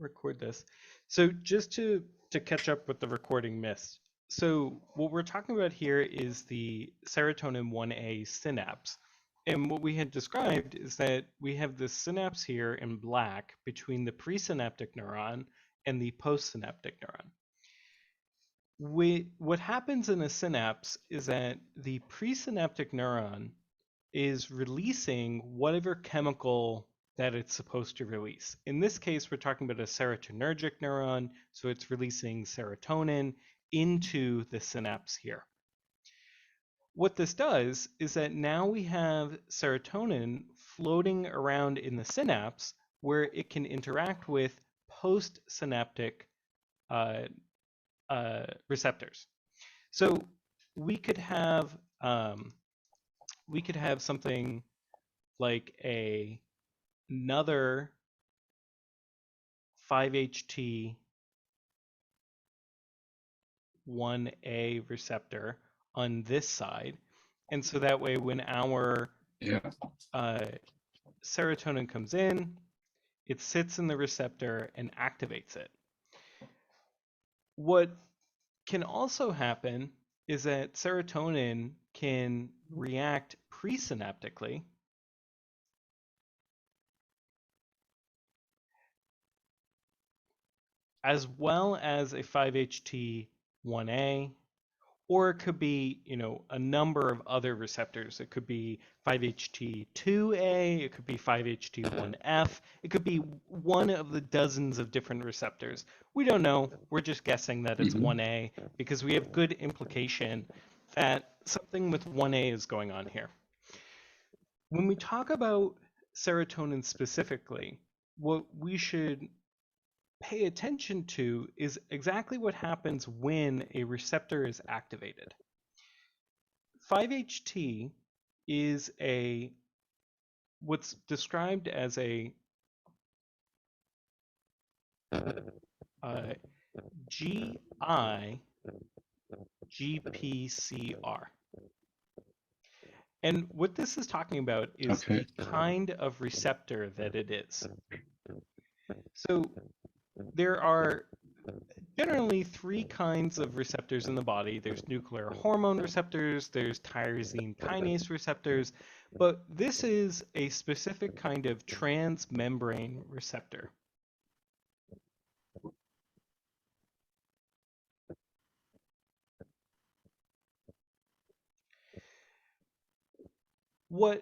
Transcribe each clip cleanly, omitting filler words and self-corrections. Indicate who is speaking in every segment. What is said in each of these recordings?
Speaker 1: record this. So just to catch up with the recording missed. So what we're talking about here is the serotonin 1A synapse. And what we had described is that we have this synapse here in black between the presynaptic neuron and the postsynaptic neuron. What happens in a synapse is that the presynaptic neuron is releasing whatever chemical that it's supposed to release. In this case, we're talking about a serotonergic neuron, so it's releasing serotonin into the synapse here. What this does is that now we have serotonin floating around in the synapse where it can interact with postsynaptic receptors. So we could have something like another 5-HT1A receptor on this side, and so that way when our serotonin comes in, it sits in the receptor and activates it. What can also happen is that serotonin can react presynaptically as well as a 5-HT1A, or it could be, a number of other receptors. It could be 5-HT2A, it could be 5-HT1F, it could be one of the dozens of different receptors. We don't know. We're just guessing that it's 1A because we have good implication that something with 1A is going on here. When we talk about serotonin specifically, what we should pay attention to is exactly what happens when a receptor is activated. 5-HT is what's described as a GPCR. And what this is talking about is the kind of receptor that it is. So there are generally three kinds of receptors in the body. There's nuclear hormone receptors, there's tyrosine kinase receptors, but this is a specific kind of transmembrane receptor. What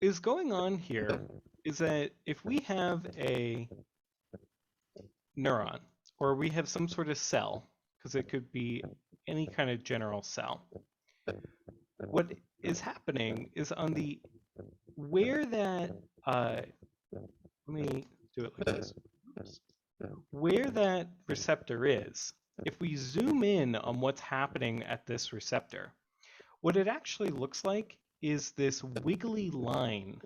Speaker 1: is going on here is that if we have a neuron, or we have some sort of cell, because it could be any kind of general cell, what is happening is on the where that let me do it like this. Where that receptor is, if we zoom in on what's happening at this receptor, what it actually looks like is this wiggly line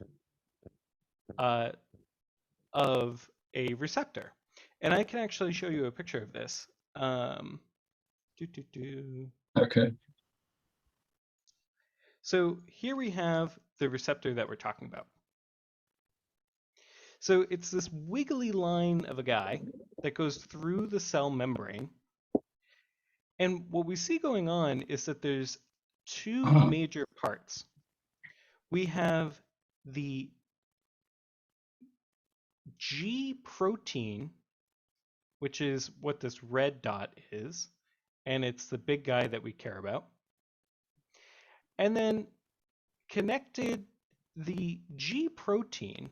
Speaker 1: of a receptor. And I can actually show you a picture of this.
Speaker 2: Okay.
Speaker 1: So here we have the receptor that we're talking about. So it's this wiggly line of a guy that goes through the cell membrane. And what we see going on is that there's two major parts. We have the G protein, which is what this red dot is, and it's the big guy that we care about. And then connected, the G protein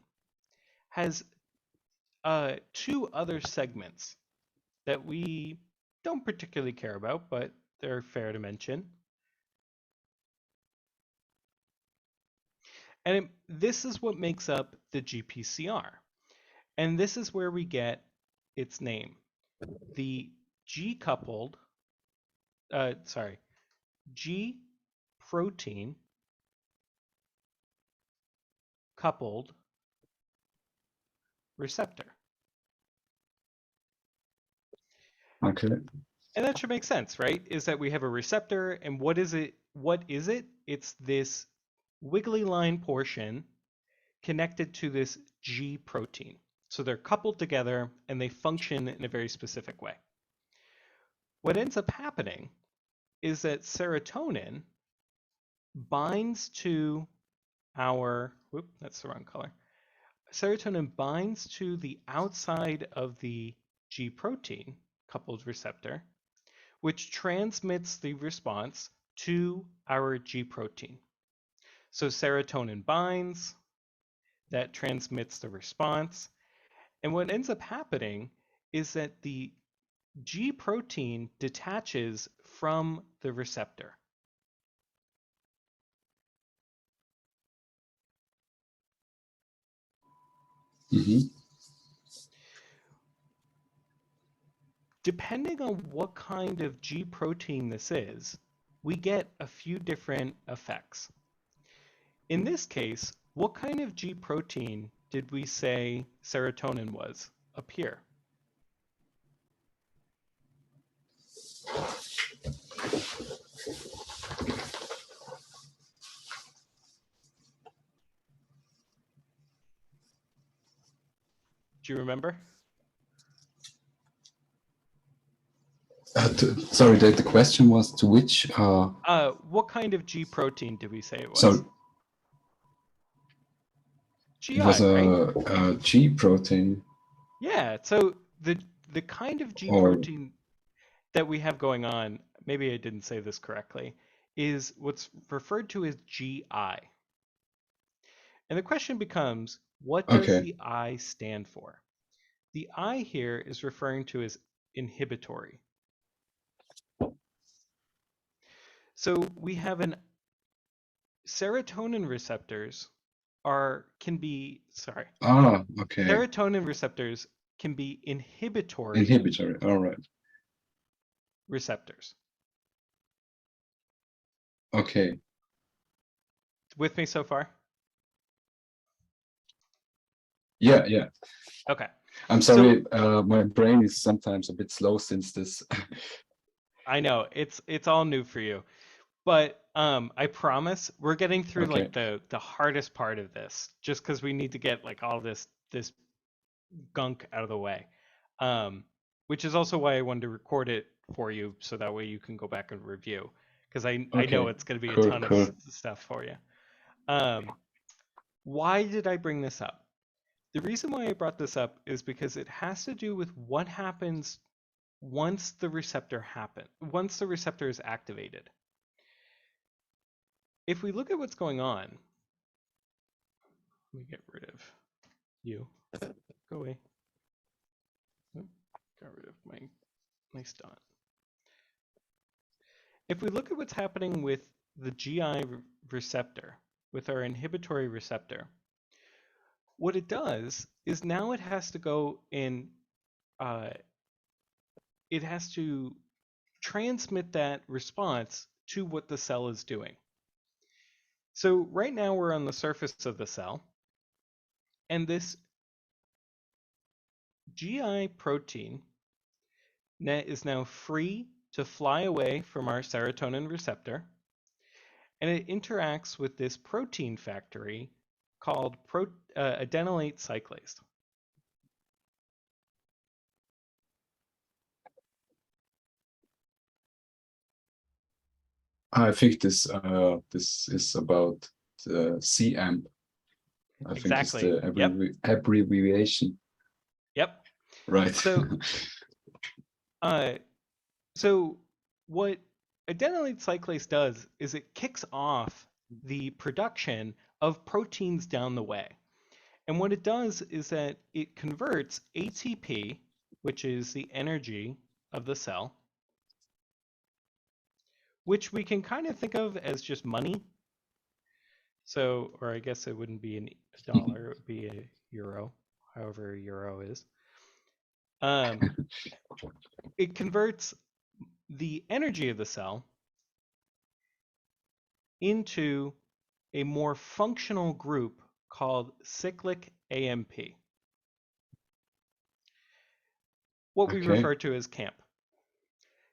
Speaker 1: has two other segments that we don't particularly care about, but they're fair to mention. And this is what makes up the GPCR. And this is where we get its name. The G protein coupled receptor.
Speaker 2: Okay.
Speaker 1: And that should make sense, right? Is that we have a receptor, and what is it? It's this wiggly line portion connected to this G protein. So they're coupled together and they function in a very specific way. What ends up happening is that serotonin binds to that's the wrong color. Serotonin binds to the outside of the G protein coupled receptor, which transmits the response to our G protein. So serotonin binds, that transmits the response, and what ends up happening is that the G protein detaches from the receptor.
Speaker 2: Mm-hmm.
Speaker 1: Depending on what kind of G protein this is, we get a few different effects. In this case, what kind of G protein did we say serotonin was up here? Do you remember?
Speaker 2: Sorry, the question was to which?
Speaker 1: What kind of G protein did we say it was?
Speaker 2: So
Speaker 1: GI,
Speaker 2: it was
Speaker 1: right?
Speaker 2: a G protein.
Speaker 1: Yeah. So the kind of G protein that we have going on, maybe I didn't say this correctly, is what's referred to as GI. And the question becomes, what does
Speaker 2: Okay.
Speaker 1: the I stand for? The I here is referring to as inhibitory. So we have serotonin receptors
Speaker 2: Okay.
Speaker 1: serotonin receptors can be inhibitory
Speaker 2: Inhibitory. All right.
Speaker 1: receptors.
Speaker 2: Okay.
Speaker 1: With me so far?
Speaker 2: Yeah, yeah.
Speaker 1: Okay.
Speaker 2: I'm sorry, my brain is sometimes a bit slow since this.
Speaker 1: I know it's all new for you, but I promise we're getting through
Speaker 2: Okay.
Speaker 1: like the hardest part of this, just because we need to get like all this gunk out of the way. Which is also why I wanted to record it for you, so that way you can go back and review, because I know
Speaker 2: Okay.
Speaker 1: it's going to be a
Speaker 2: Cool,
Speaker 1: ton of
Speaker 2: cool.
Speaker 1: stuff for you. Why did I bring this up? The reason why I brought this up is because it has to do with what happens once the receptor is activated. If we look at what's going on, let me get rid of you. Go away. Oh, got rid of my stunt. If we look at what's happening with the GI receptor, with our inhibitory receptor, what it does is now it has to go in, it has to transmit that response to what the cell is doing. So right now we're on the surface of the cell, and this GI protein is now free to fly away from our serotonin receptor, and it interacts with this protein factory called adenylate cyclase.
Speaker 2: I think this is about the CAMP. I think it's
Speaker 1: Exactly.
Speaker 2: the
Speaker 1: Yep.
Speaker 2: abbreviation.
Speaker 1: Yep.
Speaker 2: Right.
Speaker 1: So what adenylate cyclase does is it kicks off the production of proteins down the way. And what it does is that it converts ATP, which is the energy of the cell, which we can kind of think of as just money. So, or I guess it wouldn't be a dollar, it would be a euro, however a euro is. It converts the energy of the cell into a more functional group called cyclic AMP, what we
Speaker 2: Okay.
Speaker 1: refer to as CAMP.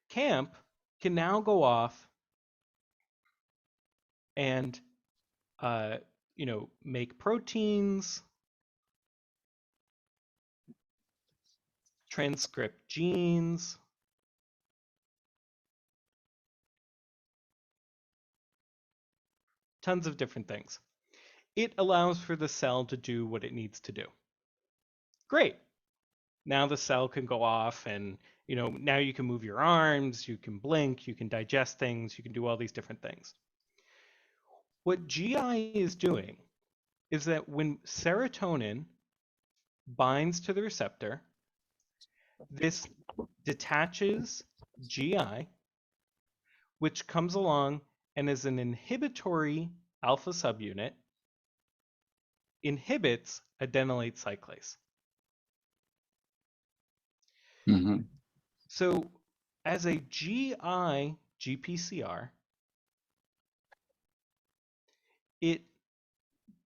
Speaker 1: CAMP can now go off and make proteins, transcript genes, tons of different things. It allows for the cell to do what it needs to do. Great. Now the cell can go off and, now you can move your arms, you can blink, you can digest things, you can do all these different things. What GI is doing is that when serotonin binds to the receptor, this detaches GI, which comes along and is an inhibitory alpha subunit, inhibits adenylate cyclase.
Speaker 2: Mm-hmm.
Speaker 1: So as a GI GPCR, it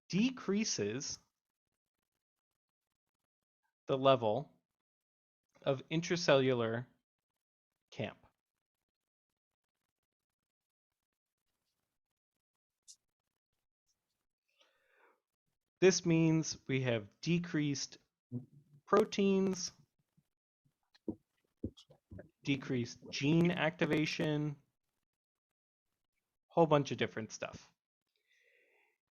Speaker 1: decreases the level of intracellular camp. This means we have decreased proteins, decreased gene activation, whole bunch of different stuff.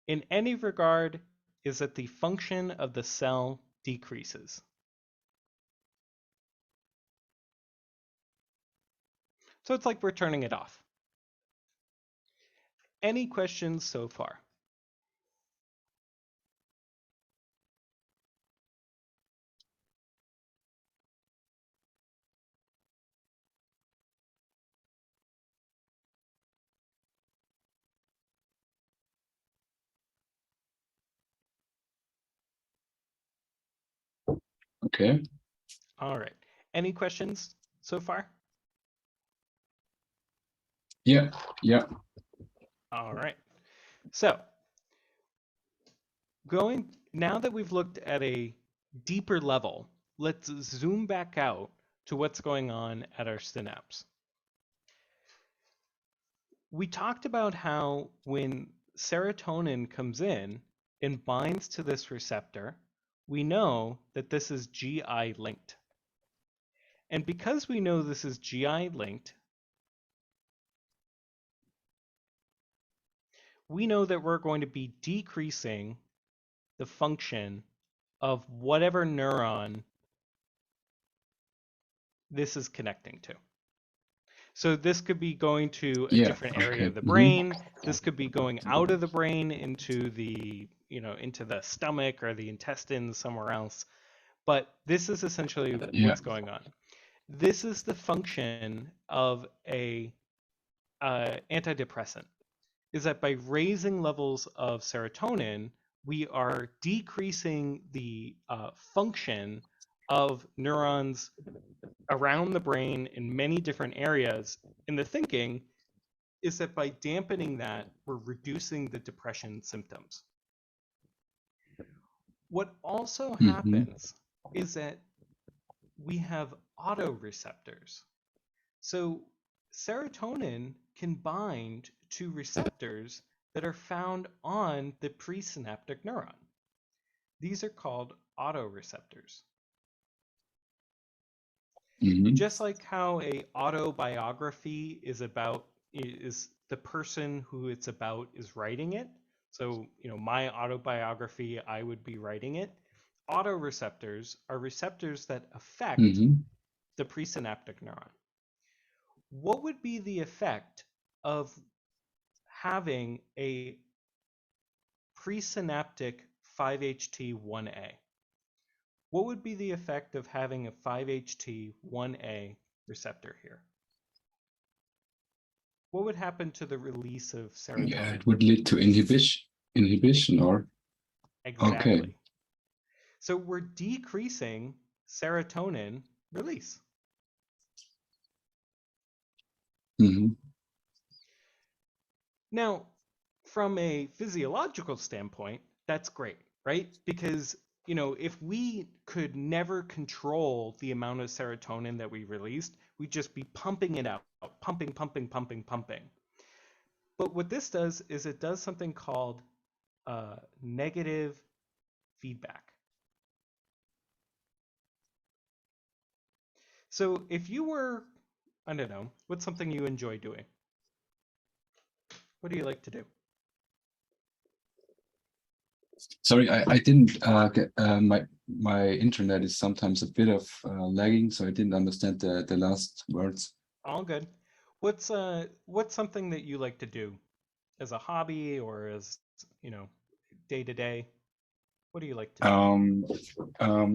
Speaker 1: In any regard, is that the function of the cell decreases. So it's like we're turning it off. Any questions so far?
Speaker 2: Okay.
Speaker 1: All right. Any questions so far?
Speaker 2: Yeah.
Speaker 1: All right. So now that we've looked at a deeper level, let's zoom back out to what's going on at our synapse. We talked about how when serotonin comes in and binds to this receptor, we know that this is GI linked. And because we know this is GI linked, we know that we're going to be decreasing the function of whatever neuron this is connecting to. So this could be going to a different area of the brain. This could be going out of the brain into the, into the stomach or the intestines somewhere else. But this is essentially what's going on. This is the function of a antidepressant, is that by raising levels of serotonin, we are decreasing the function of neurons around the brain in many different areas. And the thinking is that by dampening that, we're reducing the depression symptoms. What also happens is that we have autoreceptors. So serotonin can bind to receptors that are found on the presynaptic neuron. These are called autoreceptors. Just like how a autobiography is the person who it's about is writing it. So, my autobiography, I would be writing it. Autoreceptors are receptors that affect the presynaptic neuron. What would be the effect of having a presynaptic 5-HT1A? What would be the effect of having a 5-HT1A receptor here? What would happen to the release of serotonin?
Speaker 2: Yeah, it would lead to inhibition or?
Speaker 1: Exactly.
Speaker 2: Okay.
Speaker 1: So we're decreasing serotonin release. Now, from a physiological standpoint, that's great, right? Because, if we could never control the amount of serotonin that we released, we'd just be pumping it out, pumping. But what this does is it does something called negative feedback. So if you were, I don't know, what's something you enjoy doing? What do you like to do?
Speaker 2: Sorry, I didn't get my internet is sometimes a bit of lagging, so I didn't understand the last words.
Speaker 1: All good. What's something that you like to do as a hobby or as, you know, day to day? What do you like to do?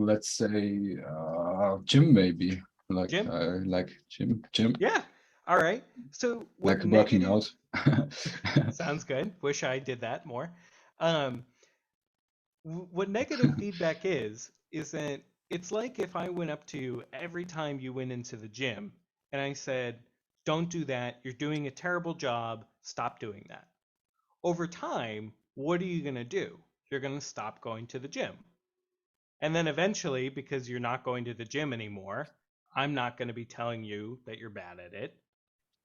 Speaker 2: Let's say gym maybe,
Speaker 1: Gym?
Speaker 2: like gym,
Speaker 1: Yeah. All right. So
Speaker 2: like
Speaker 1: what
Speaker 2: working
Speaker 1: negative
Speaker 2: out.
Speaker 1: sounds good. Wish I did that more. Um, what negative feedback is that it's like if I went up to you every time you went into the gym and I said, "Don't do that. You're doing a terrible job. Stop doing that." Over time, what are you going to do? You're going to stop going to the gym. And then eventually, because you're not going to the gym anymore, I'm not going to be telling you that you're bad at it.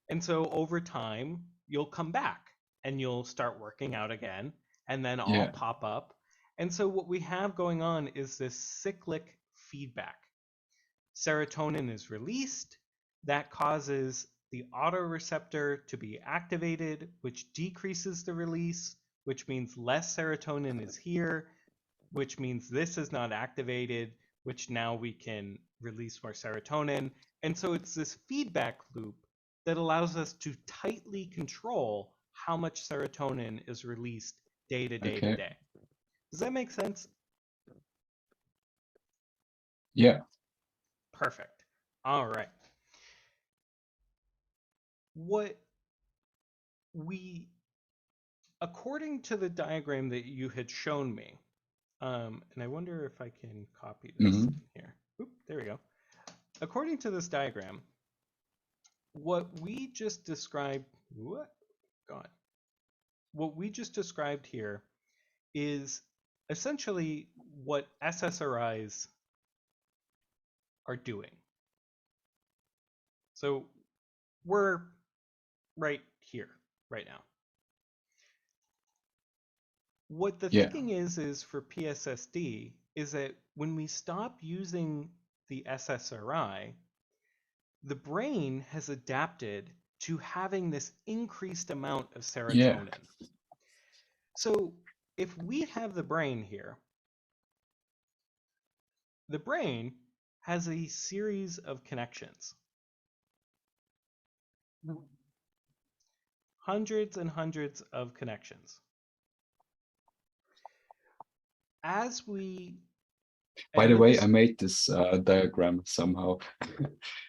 Speaker 1: And so over time, you'll come back and you'll start working out again, and then I'll
Speaker 2: Yeah,
Speaker 1: pop up. And so what we have going on is this cyclic feedback. Serotonin is released, that causes the autoreceptor to be activated, which decreases the release, which means less serotonin is here, which means this is not activated, which now we can release more serotonin. And so it's this feedback loop that allows us to tightly control how much serotonin is released day to day to
Speaker 2: okay.
Speaker 1: day. Does that make sense?
Speaker 2: Yeah,
Speaker 1: Perfect. All right. What we, according to the diagram that you had shown me, and I wonder if I can copy this
Speaker 2: hmm
Speaker 1: in here. Oop, there we go. According to this diagram, what we just described, what? God. What we just described here is essentially what SSRIs are doing. So we're right here, right now. What the
Speaker 2: yeah,
Speaker 1: thinking is for PSSD is that when we stop using the SSRI, the brain has adapted to having this increased amount of
Speaker 2: yeah,
Speaker 1: serotonin. So if we have the brain here, the brain has a series of connections, hundreds and hundreds of connections. As we,
Speaker 2: by the
Speaker 1: and
Speaker 2: way, I
Speaker 1: this,
Speaker 2: made this diagram somehow.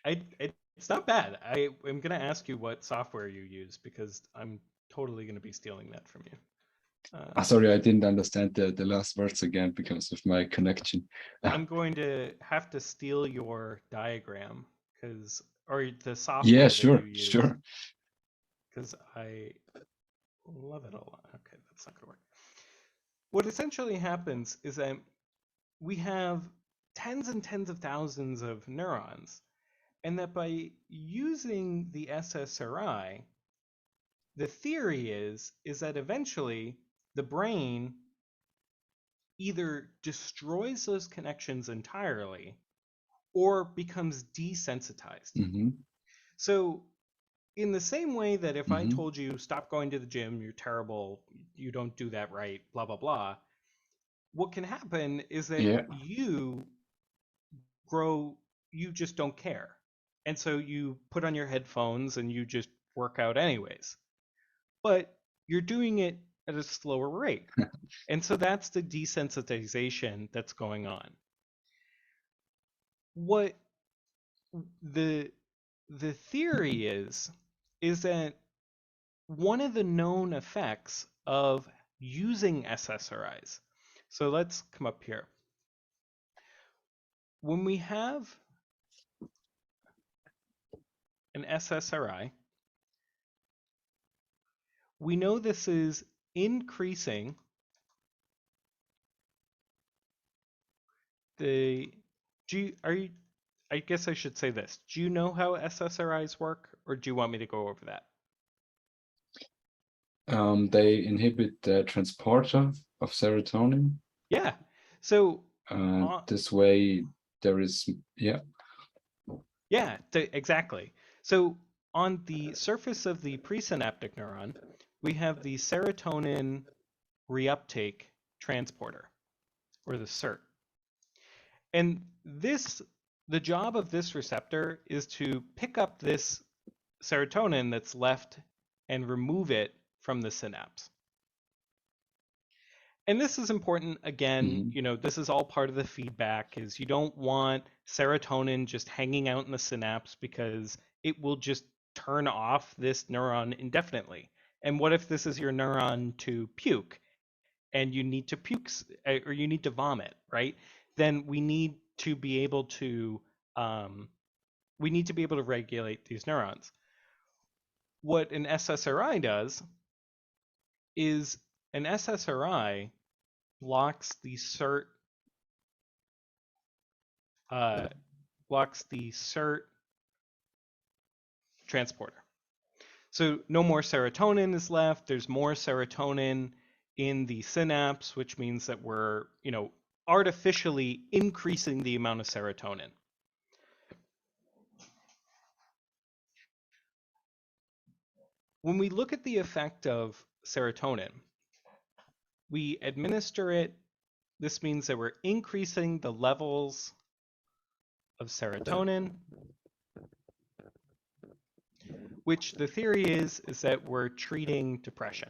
Speaker 1: it's not bad. I am going to ask you what software you use because I'm totally going to be stealing that from you.
Speaker 2: Sorry, I didn't understand the last words again because of my connection.
Speaker 1: I'm going to have to steal your diagram because, or the
Speaker 2: Yeah,
Speaker 1: software that you
Speaker 2: sure,
Speaker 1: use,
Speaker 2: sure.
Speaker 1: because I love it a lot. Okay, that's not going to work. What essentially happens is that we have tens and tens of thousands of neurons, and that by using the SSRI, the theory is that eventually the brain either destroys those connections entirely or becomes desensitized.
Speaker 2: hmm
Speaker 1: So in the same way that if I
Speaker 2: hmm
Speaker 1: told you stop going to the gym, you're terrible, you don't do that right, blah blah blah, what can happen is that
Speaker 2: Yeah,
Speaker 1: you just don't care. And so you put on your headphones and you just work out anyways. But you're doing it at a slower rate. And so that's the desensitization that's going on. What the the theory is that one of the known effects of using SSRIs. So let's come up here. When we have an SSRI, we know this is increasing the I guess I should say this. Do you know how SSRIs work, or do you want me to go over that?
Speaker 2: they inhibit the transporter of serotonin.
Speaker 1: Yeah. So
Speaker 2: This way, there is, yeah.
Speaker 1: Yeah, exactly. So on the surface of the presynaptic neuron, we have the serotonin reuptake transporter, or the SERT. And the job of this receptor is to pick up this serotonin that's left and remove it from the synapse. And this is important. Again,
Speaker 2: Hmm.
Speaker 1: this is all part of the feedback, is you don't want serotonin just hanging out in the synapse, because it will just turn off this neuron indefinitely. And what if this is your neuron to puke, and you need to puke, or you need to vomit, right? Then um, we need to be able to regulate these neurons. What an SSRI does is an SSRI blocks the SERT uh, blocks the SERT transporter. So no more serotonin is left. There's more serotonin in the synapse, which means that we're, artificially increasing the amount of serotonin. When we look at the effect of serotonin, we administer it. This means that we're increasing the levels of serotonin, which the theory is that we're treating depression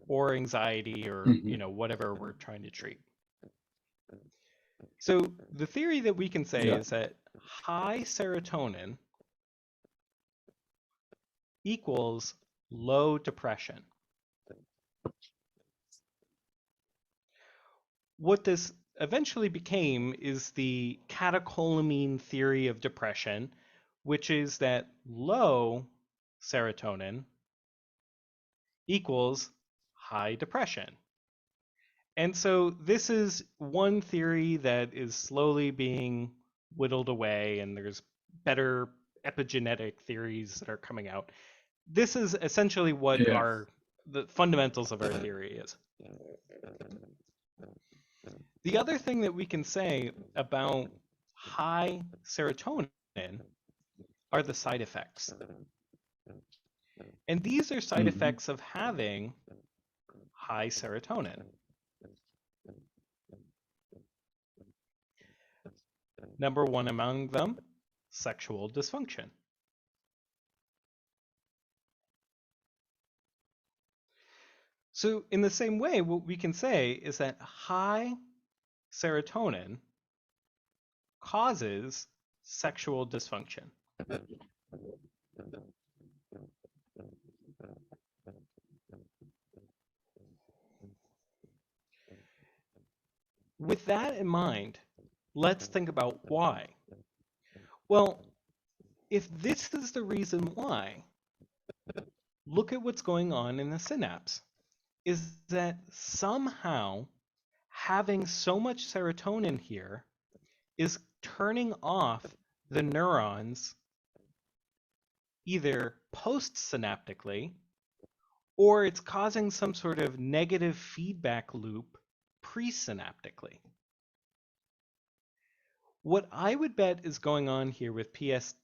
Speaker 1: or anxiety, or
Speaker 2: Hmm.
Speaker 1: whatever we're trying to treat. So the theory that we can say
Speaker 2: Yeah.
Speaker 1: is that high serotonin equals low depression. What this eventually became is the catecholamine theory of depression, which is that low serotonin equals high depression. And so this is one theory that is slowly being whittled away, and there's better epigenetic theories that are coming out. This is essentially what
Speaker 2: Yeah.
Speaker 1: the fundamentals of our theory is. The other thing that we can say about high serotonin are the side effects. And these are side
Speaker 2: Hmm.
Speaker 1: effects of having high serotonin. Number one among them, sexual dysfunction. So in the same way, what we can say is that high serotonin causes sexual dysfunction. With that in mind, let's think about why. Well, if this is the reason why, look at what's going on in the synapse. Is that somehow having so much serotonin here is turning off the neurons either postsynaptically, or it's causing some sort of negative feedback loop presynaptically. What I would bet is going on here with PSSD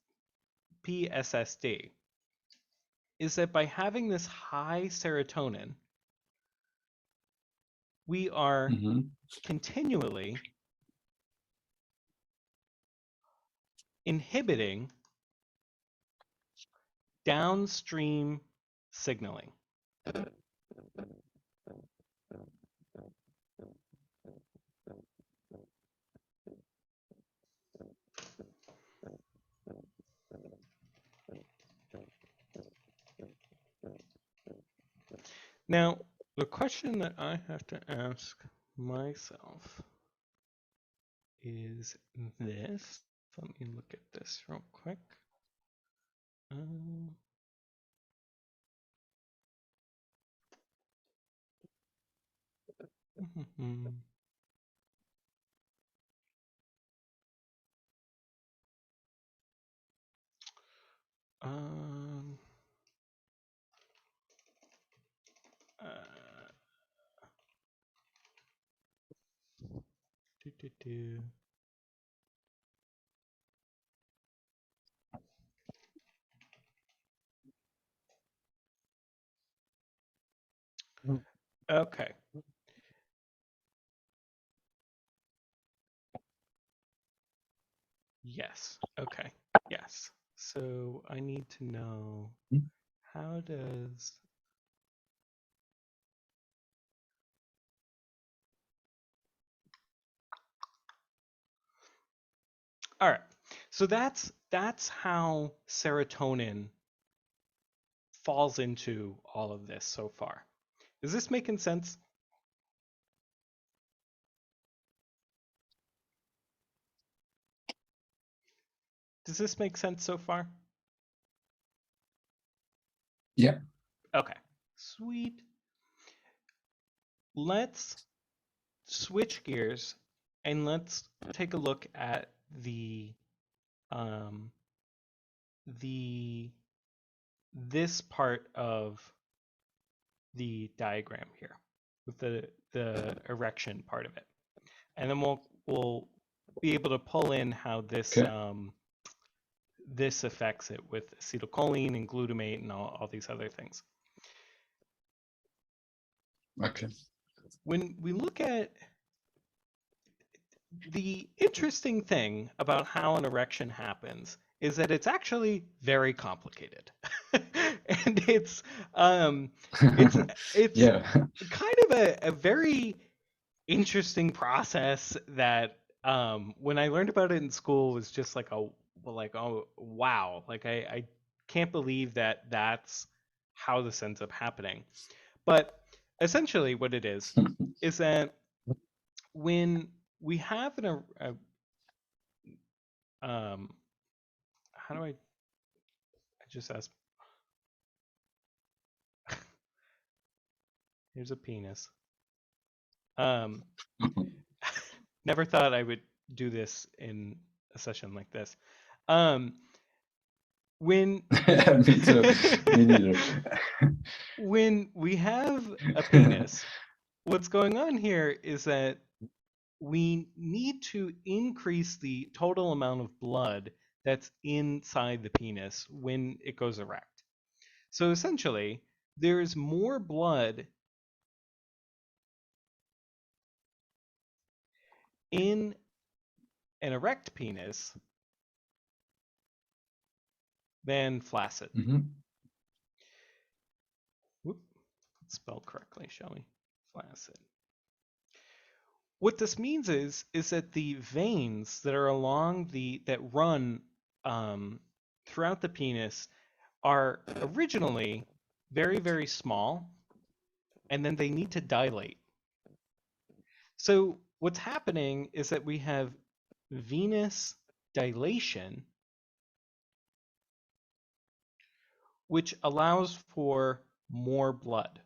Speaker 1: is that by having this high serotonin, we are
Speaker 2: Hmm.
Speaker 1: continually inhibiting downstream signaling. Now, the question that I have to ask myself is this. Let me look at this real quick. Um, um, uh, do, do, do. Okay. Yes. Okay. Yes. So I need to know, how does all right. So that's how serotonin falls into all of this so far. Is this making sense? Does this make sense so far?
Speaker 2: Yeah.
Speaker 1: Okay. Sweet. Let's switch gears and let's take a look at um the this part of the diagram here with the erection part of it. And then we'll be able to pull in how this
Speaker 2: Okay.
Speaker 1: this affects it with acetylcholine and glutamate and all these other things.
Speaker 2: Okay.
Speaker 1: When we look at the interesting thing about how an erection happens is that it's actually very complicated. And it's
Speaker 2: Yeah.
Speaker 1: kind of a very interesting process that when I learned about it in school was just like oh wow, like I can't believe that that's how this ends up happening. But essentially what it is that when we have how do I just ask, here's a penis. Um Never thought I would do this in a session like this. When
Speaker 2: Me too. Me neither.
Speaker 1: when we have a penis, what's going on here is that we need to increase the total amount of blood that's inside the penis when it goes erect. So essentially, there is more blood in an erect penis than flaccid. Whoop, let's spell correctly, shall we? Flaccid. What this means is that the veins that are along that run throughout the penis are originally very, very small, and then they need to dilate. So what's happening is that we have venous dilation, which allows for more blood.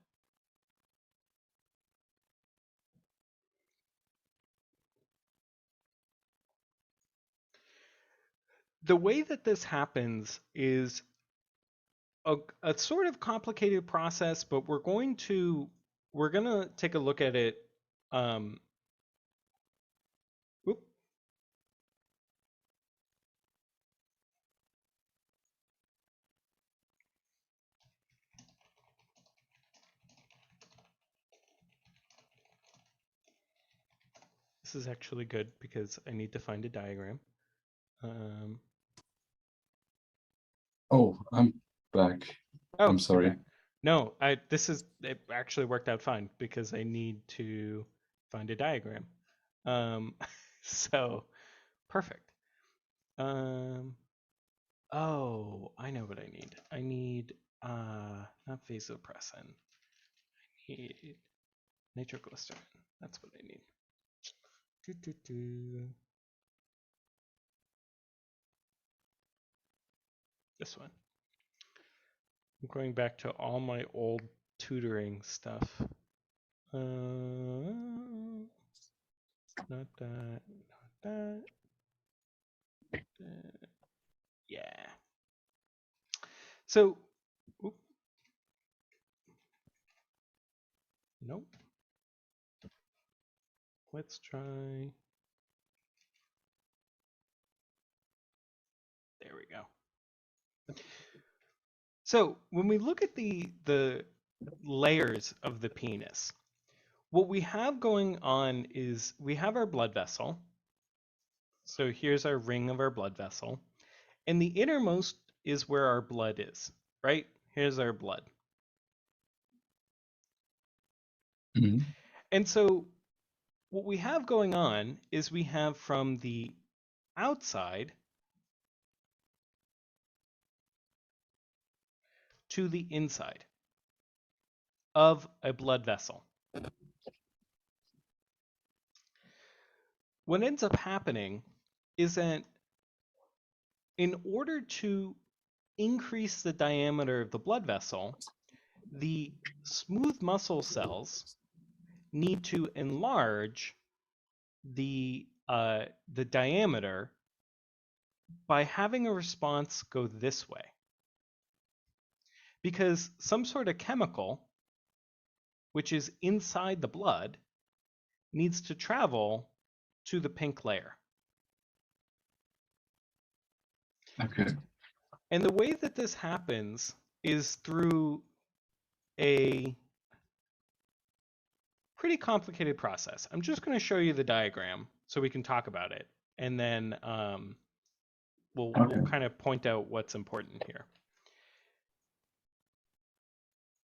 Speaker 1: The way that this happens is a sort of complicated process, but we're gonna take a look at it. Whoop. This is actually good because I need to find a diagram.
Speaker 2: Oh, I'm back.
Speaker 1: Oh,
Speaker 2: I'm
Speaker 1: you're
Speaker 2: sorry.
Speaker 1: back. No, it actually worked out fine because I need to find a diagram. So perfect. Oh, I know what I need. I need not vasopressin. I need nitroglycerin. That's what I need. This one. I'm going back to all my old tutoring stuff. Not that, not that. Yeah. So, nope. Let's try. There we go. So when we look at the layers of the penis, What we have going on is we have our blood vessel. So here's our ring of our blood vessel. And the innermost is where our blood is, right? Here's our blood.
Speaker 2: Mhm.
Speaker 1: And so what we have going on is we have from the outside to the inside of a blood vessel. What ends up happening is that in order to increase the diameter of the blood vessel, the smooth muscle cells need to enlarge the diameter by having a response go this way. Because some sort of chemical, which is inside the blood, needs to travel to the pink layer.
Speaker 2: Okay.
Speaker 1: And the way that this happens is through a pretty complicated process. I'm just going to show you the diagram so we can talk about it, and then we'll kind of point out what's important here.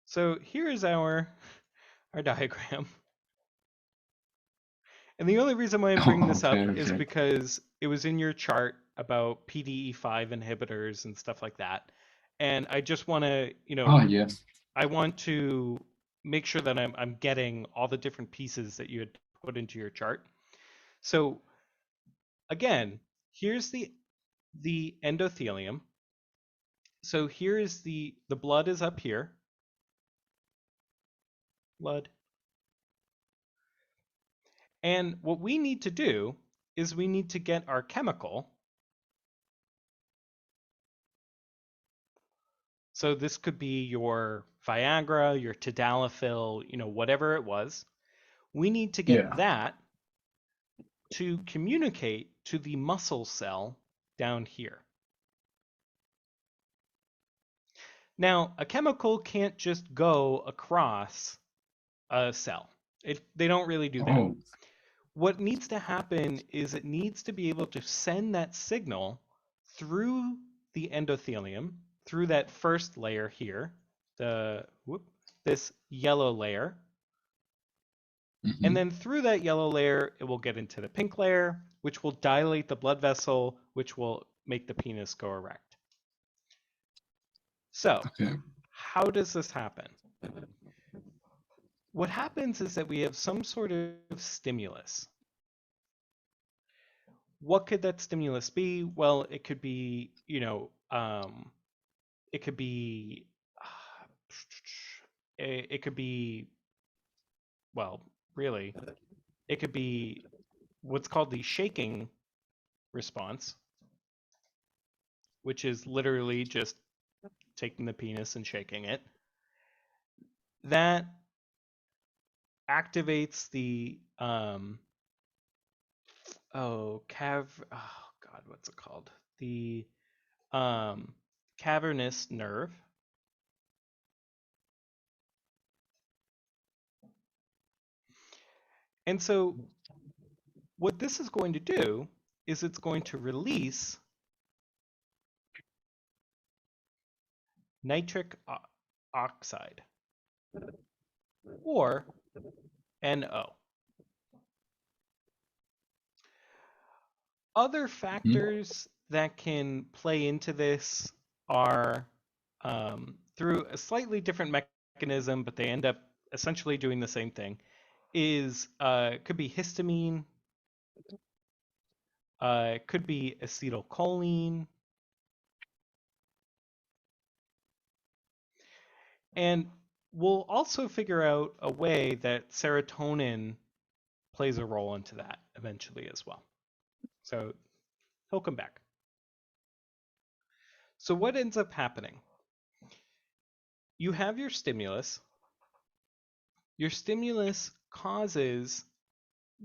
Speaker 1: So here is our diagram. And the only reason why I'm bringing this up is because it was in your chart about PDE5 inhibitors and stuff like that. And I just want to, I want to make sure that I'm getting all the different pieces that you had put into your chart. So again, here's the endothelium. So here is the blood is up here. Blood. And what we need to do is we need to get our chemical. So this could be your Viagra, your tadalafil, whatever it was. We need to get that to communicate to the muscle cell down here. Now, a chemical can't just go across a cell. They don't really do that. What needs to happen is it needs to be able to send that signal through the endothelium, through that first layer here, this yellow layer.
Speaker 2: Mm-hmm.
Speaker 1: And then through that yellow layer, it will get into the pink layer, which will dilate the blood vessel, which will make the penis go erect. So, how does this happen? What happens is that we have some sort of stimulus. What could that stimulus be? Well, it could be, it could be, it could be, well, really, it could be what's called the shaking response, which is literally just taking the penis and shaking it. That activates the what's it called? The cavernous nerve. And so what this is going to do is it's going to release nitric oxide, or NO. Other factors that can play into this are through a slightly different mechanism, but they end up essentially doing the same thing, is could be histamine, it could be acetylcholine, and we'll also figure out a way that serotonin plays a role into that eventually as well. So he'll come back. So what ends up happening? You have your stimulus. Your stimulus causes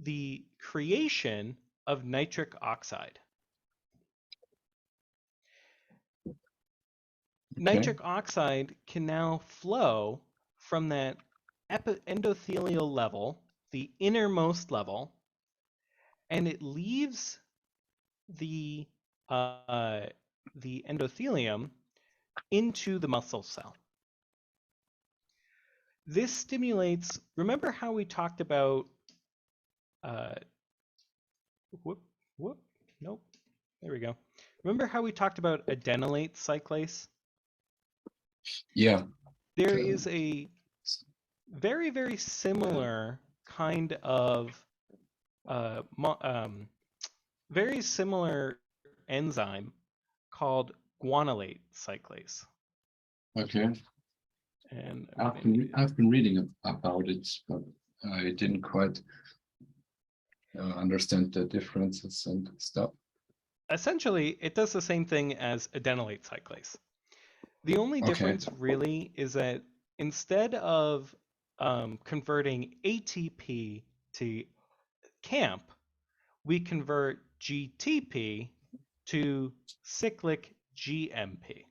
Speaker 1: the creation of nitric oxide. Nitric oxide can now flow from that endothelial level the innermost level, and it leaves the endothelium into the muscle cell. This stimulates, remember how we talked about, nope, there we go. Remember how we talked about adenylate cyclase?
Speaker 2: Yeah.
Speaker 1: There is a very, very similar kind of, very similar enzyme called guanylate cyclase.
Speaker 2: Okay.
Speaker 1: And
Speaker 2: I've been reading about it, but I didn't quite understand the differences and stuff.
Speaker 1: Essentially, it does the same thing as adenylate cyclase. The only difference really is that instead of converting ATP to CAMP, we convert GTP to cyclic GMP.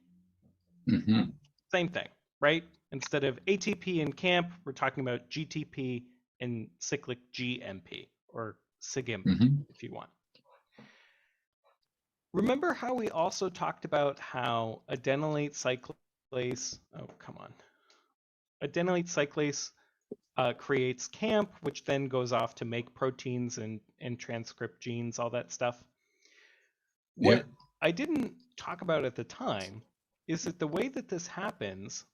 Speaker 2: Mm-hmm.
Speaker 1: Same thing, right? Instead of ATP and CAMP, we're talking about GTP and cyclic GMP, or SIGIMP, if you want. Remember how we also talked about how adenylate cyclase, adenylate cyclase creates CAMP, which then goes off to make proteins and transcript genes, all that stuff. What I didn't talk about at the time is that the way that this happens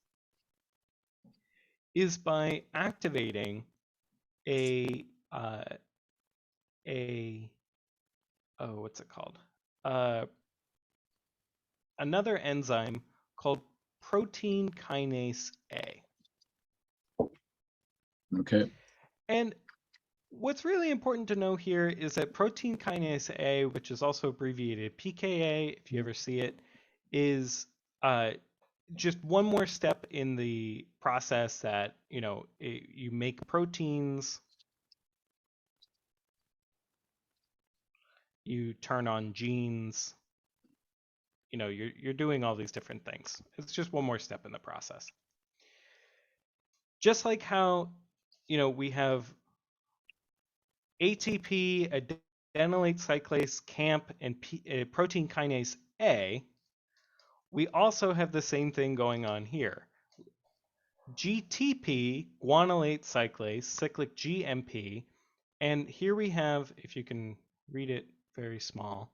Speaker 1: is by activating what's it called? Another enzyme called protein kinase A.
Speaker 2: Okay.
Speaker 1: And what's really important to know here is that protein kinase A, which is also abbreviated PKA, if you ever see it, is just one more step in the process that, you make proteins, you turn on genes, you're doing all these different things. It's just one more step in the process. Just like how, we have ATP, adenylate cyclase, CAMP, and protein kinase A, we also have the same thing going on here. GTP, guanylate cyclase, cyclic GMP, and here we have, if you can read it very small,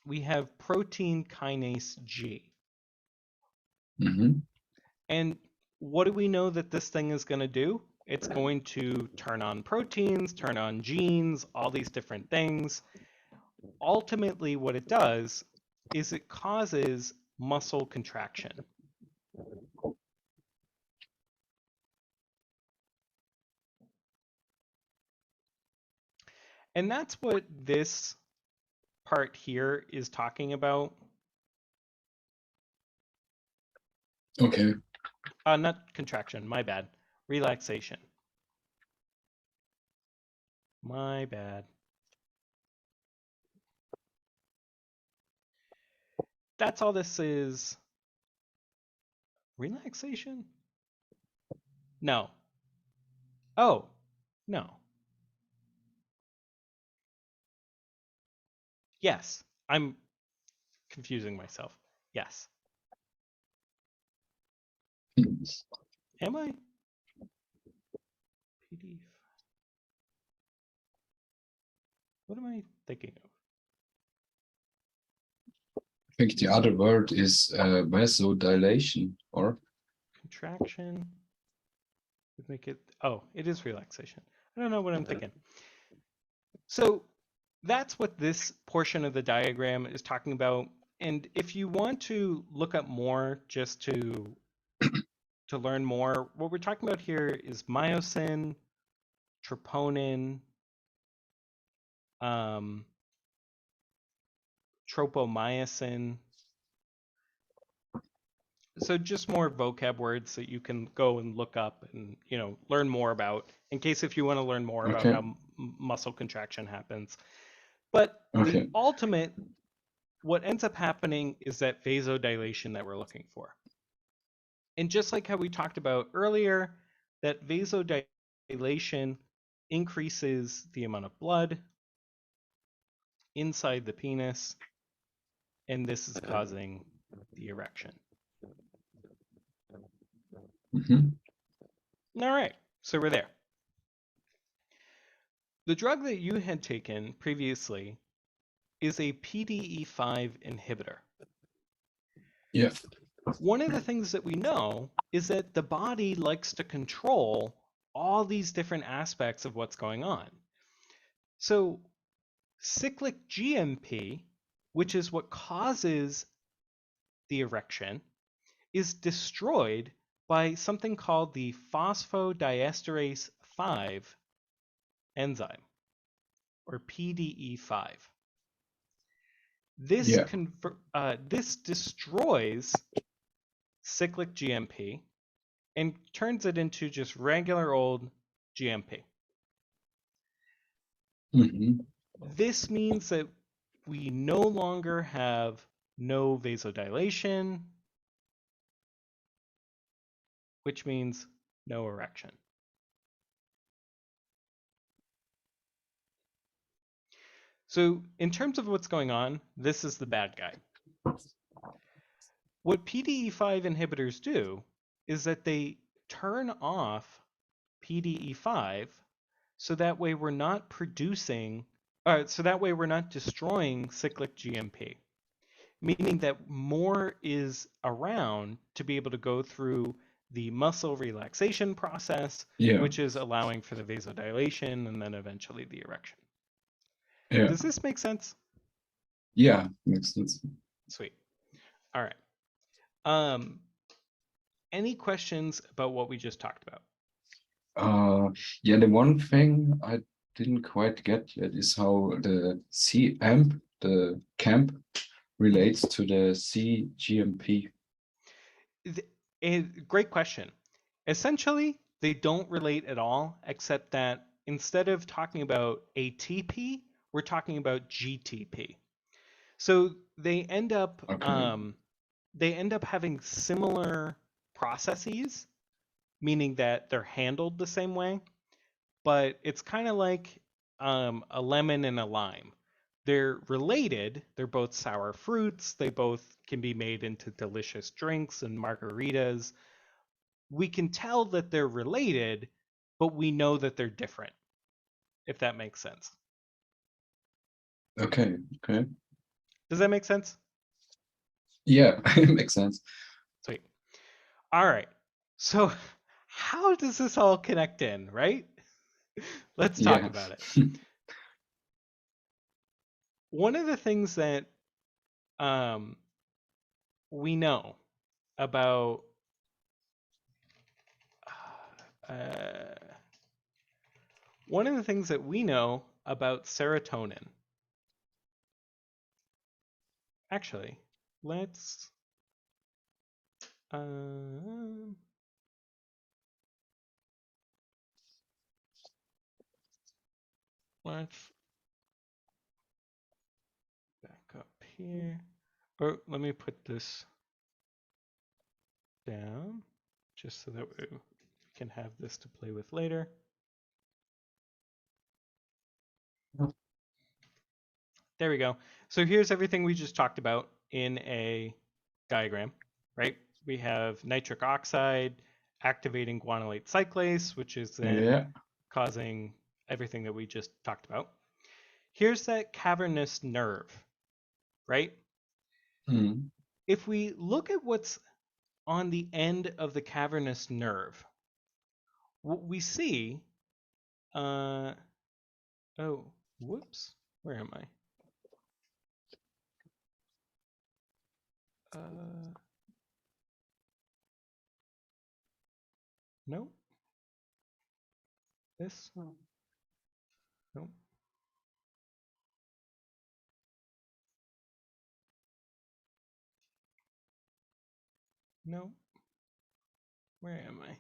Speaker 1: we have protein kinase G.
Speaker 2: Mm-hmm.
Speaker 1: And what do we know that this thing is going to do? It's going to turn on proteins, turn on genes, all these different things. Ultimately, what it does is it causes muscle contraction. And that's what this part here is talking about.
Speaker 2: Okay.
Speaker 1: Not contraction, my bad. Relaxation. My bad. That's all this is. Relaxation? No. Oh, no. Yes, I'm confusing myself. Yes. Am I? PDF. What am I thinking of?
Speaker 2: I think the other word is vasodilation or
Speaker 1: contraction. Would make it. Oh, it is relaxation. I don't know what I'm thinking. So that's what this portion of the diagram is talking about. And if you want to look up more, just to learn more, what we're talking about here is myosin, troponin, tropomyosin. So just more vocab words that you can go and look up and, learn more about, in case if you want to learn more about how muscle contraction happens. But the ultimate, what ends up happening is that vasodilation that we're looking for. And just like how we talked about earlier, that vasodilation increases the amount of blood inside the penis, and this is causing the erection. All right, so we're there. The drug that you had taken previously is a PDE5 inhibitor.
Speaker 2: Yeah.
Speaker 1: One of the things that we know is that the body likes to control all these different aspects of what's going on. So cyclic GMP, which is what causes the erection, is destroyed by something called the phosphodiesterase 5 enzyme, or PDE5. This destroys cyclic GMP and turns it into just regular old GMP. This means that we no longer have no vasodilation, which means no erection. So in terms of what's going on, this is the bad guy. What PDE5 inhibitors do is that they turn off PDE5 so that way we're not destroying cyclic GMP, meaning that more is around to be able to go through the muscle relaxation process, which is allowing for the vasodilation and then eventually the erection.
Speaker 2: Yeah.
Speaker 1: Does this make sense?
Speaker 2: Yeah, makes sense.
Speaker 1: Sweet. All right. Any questions about what we just talked about?
Speaker 2: Yeah, the one thing I didn't quite get yet is how the C-amp, the camp, relates to the CGMP.
Speaker 1: Great question. Essentially, they don't relate at all, except that instead of talking about ATP, we're talking about GTP. So they end up having similar processes, meaning that they're handled the same way, but it's kind of like a lemon and a lime. They're related. They're both sour fruits. They both can be made into delicious drinks and margaritas. We can tell that they're related, but we know that they're different, if that makes sense.
Speaker 2: Okay.
Speaker 1: Does that make sense?
Speaker 2: Yeah, it makes sense.
Speaker 1: Sweet. All right. So how does this all connect in, right? Let's talk about it. One of the things that we know about serotonin. Actually, let's back up here. Or let me put this down just so that we can have this to play with later. There we go. So here's everything we just talked about in a diagram, right? We have nitric oxide activating guanylate cyclase, which is then causing everything that we just talked about. Here's that cavernous nerve, right? If we look at what's on the end of the cavernous nerve, what we see, where am I? No. This? No. No. Where am I?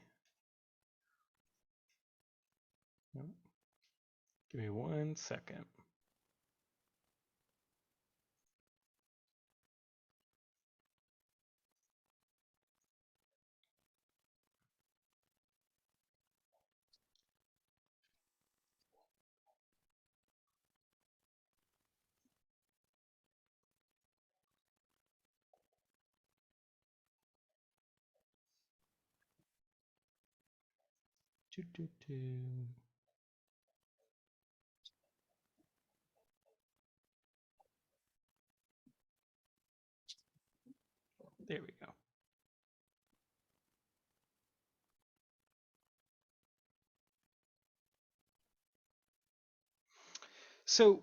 Speaker 1: No. Give me 1 second. There we go. So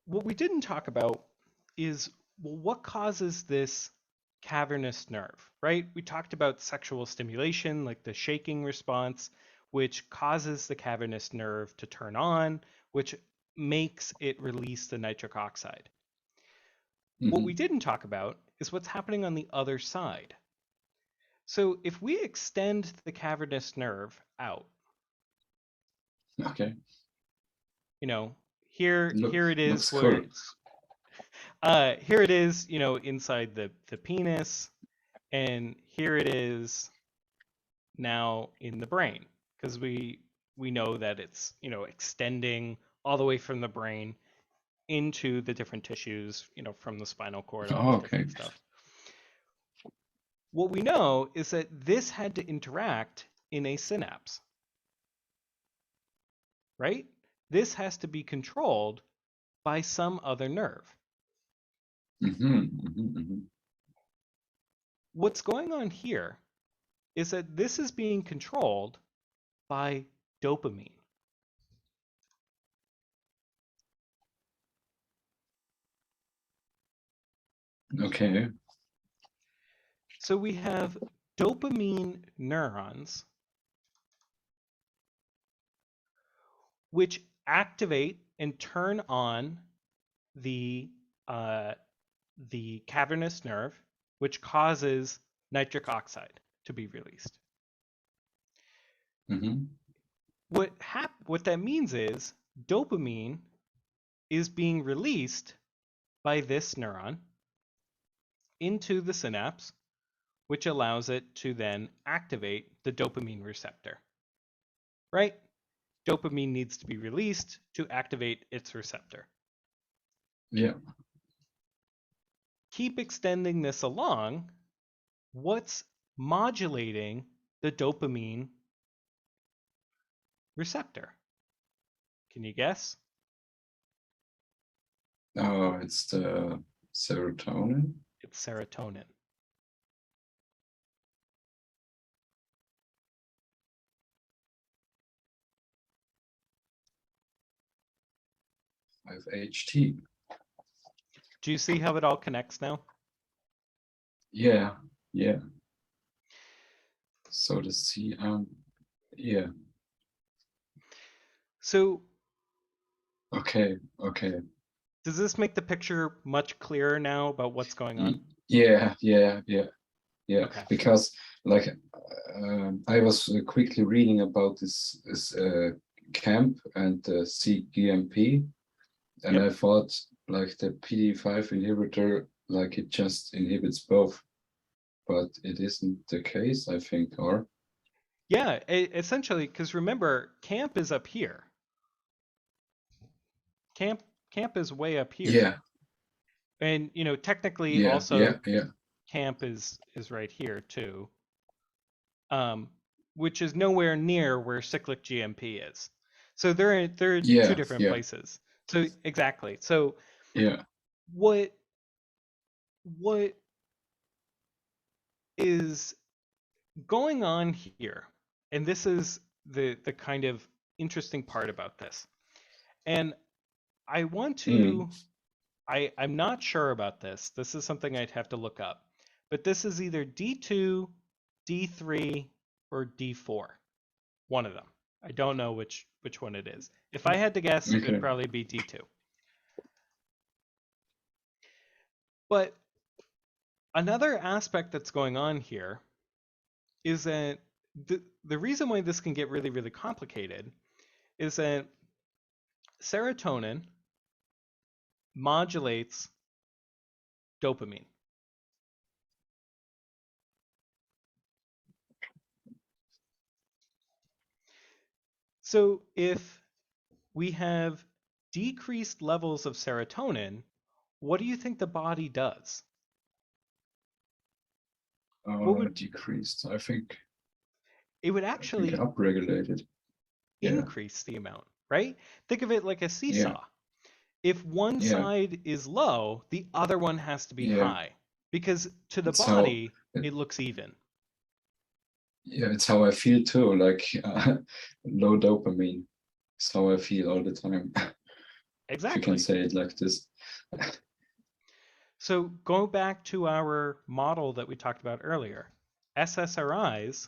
Speaker 1: what we didn't talk about is, well, what causes this cavernous nerve, right? We talked about sexual stimulation, like the shaking response, which causes the cavernous nerve to turn on, which makes it release the nitric oxide. What we didn't talk about is what's happening on the other side. So if we extend the cavernous nerve out,
Speaker 2: Okay.
Speaker 1: you know, here it is
Speaker 2: Looks
Speaker 1: where
Speaker 2: cool.
Speaker 1: here it is, you know, inside the penis, and here it is now in the brain, because we know that it's, you know, extending all the way from the brain into the different tissues, you know, from the spinal cord, all this different stuff. What we know is that this had to interact in a synapse, right? This has to be controlled by some other nerve. What's going on here is that this is being controlled by dopamine.
Speaker 2: Okay.
Speaker 1: So we have dopamine neurons which activate and turn on the cavernous nerve, which causes nitric oxide to be released. What that means is dopamine is being released by this neuron into the synapse, which allows it to then activate the dopamine receptor, right? Dopamine needs to be released to activate its receptor.
Speaker 2: Yeah.
Speaker 1: Keep extending this along. What's modulating the dopamine receptor? Can you guess?
Speaker 2: Oh, it's the serotonin.
Speaker 1: It's serotonin.
Speaker 2: HT.
Speaker 1: Do you see how it all connects now?
Speaker 2: Yeah, yeah. So the C, yeah.
Speaker 1: So,
Speaker 2: okay.
Speaker 1: Does this make the picture much clearer now about what's going on?
Speaker 2: Yeah.
Speaker 1: Okay.
Speaker 2: Because like I was quickly reading about this camp and the CGMP, and I thought like the PD5 inhibitor, like it just inhibits both, but it isn't the case, I think, or?
Speaker 1: Yeah, essentially, because remember, camp is up here. Camp is way up here.
Speaker 2: Yeah.
Speaker 1: And, you know, technically also
Speaker 2: yeah.
Speaker 1: camp is right here too. Which is nowhere near where cyclic GMP is. So they're two different places. So exactly. So
Speaker 2: yeah.
Speaker 1: What is going on here, and this is the kind of interesting part about this, and I want to I'm not sure about this. This is something I'd have to look up, but this is either D2, D3, or D4, one of them. I don't know which one it is. If I had to guess, it would probably be D2. But another aspect that's going on here is that the reason why this can get really, really complicated is that serotonin modulates dopamine. So if we have decreased levels of serotonin, what do you think the body does?
Speaker 2: Decreased, I think.
Speaker 1: it would
Speaker 2: I think
Speaker 1: actually
Speaker 2: upregulated. Yeah,
Speaker 1: increase the amount, right? Think of it like a
Speaker 2: yeah,
Speaker 1: seesaw. If one
Speaker 2: yeah,
Speaker 1: side is low, the other one has to be
Speaker 2: yeah.
Speaker 1: high because to the
Speaker 2: It's how
Speaker 1: body, it looks even.
Speaker 2: yeah, it's how I feel too. Like low dopamine. It's how I feel all the time. If you can
Speaker 1: Exactly.
Speaker 2: say it like this.
Speaker 1: So go back to our model that we talked about earlier. SSRIs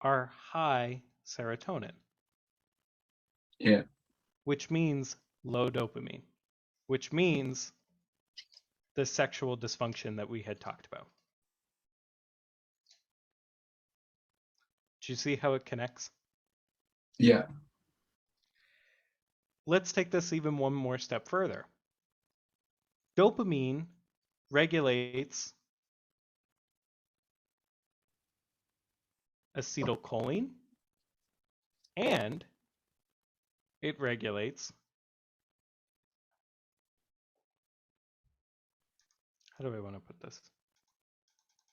Speaker 1: are high serotonin,
Speaker 2: Yeah,
Speaker 1: which means low dopamine, which means the sexual dysfunction that we had talked about. Do you see how it connects?
Speaker 2: yeah,
Speaker 1: Let's take this even one more step further. Dopamine regulates acetylcholine and it regulates, how do I want to put this?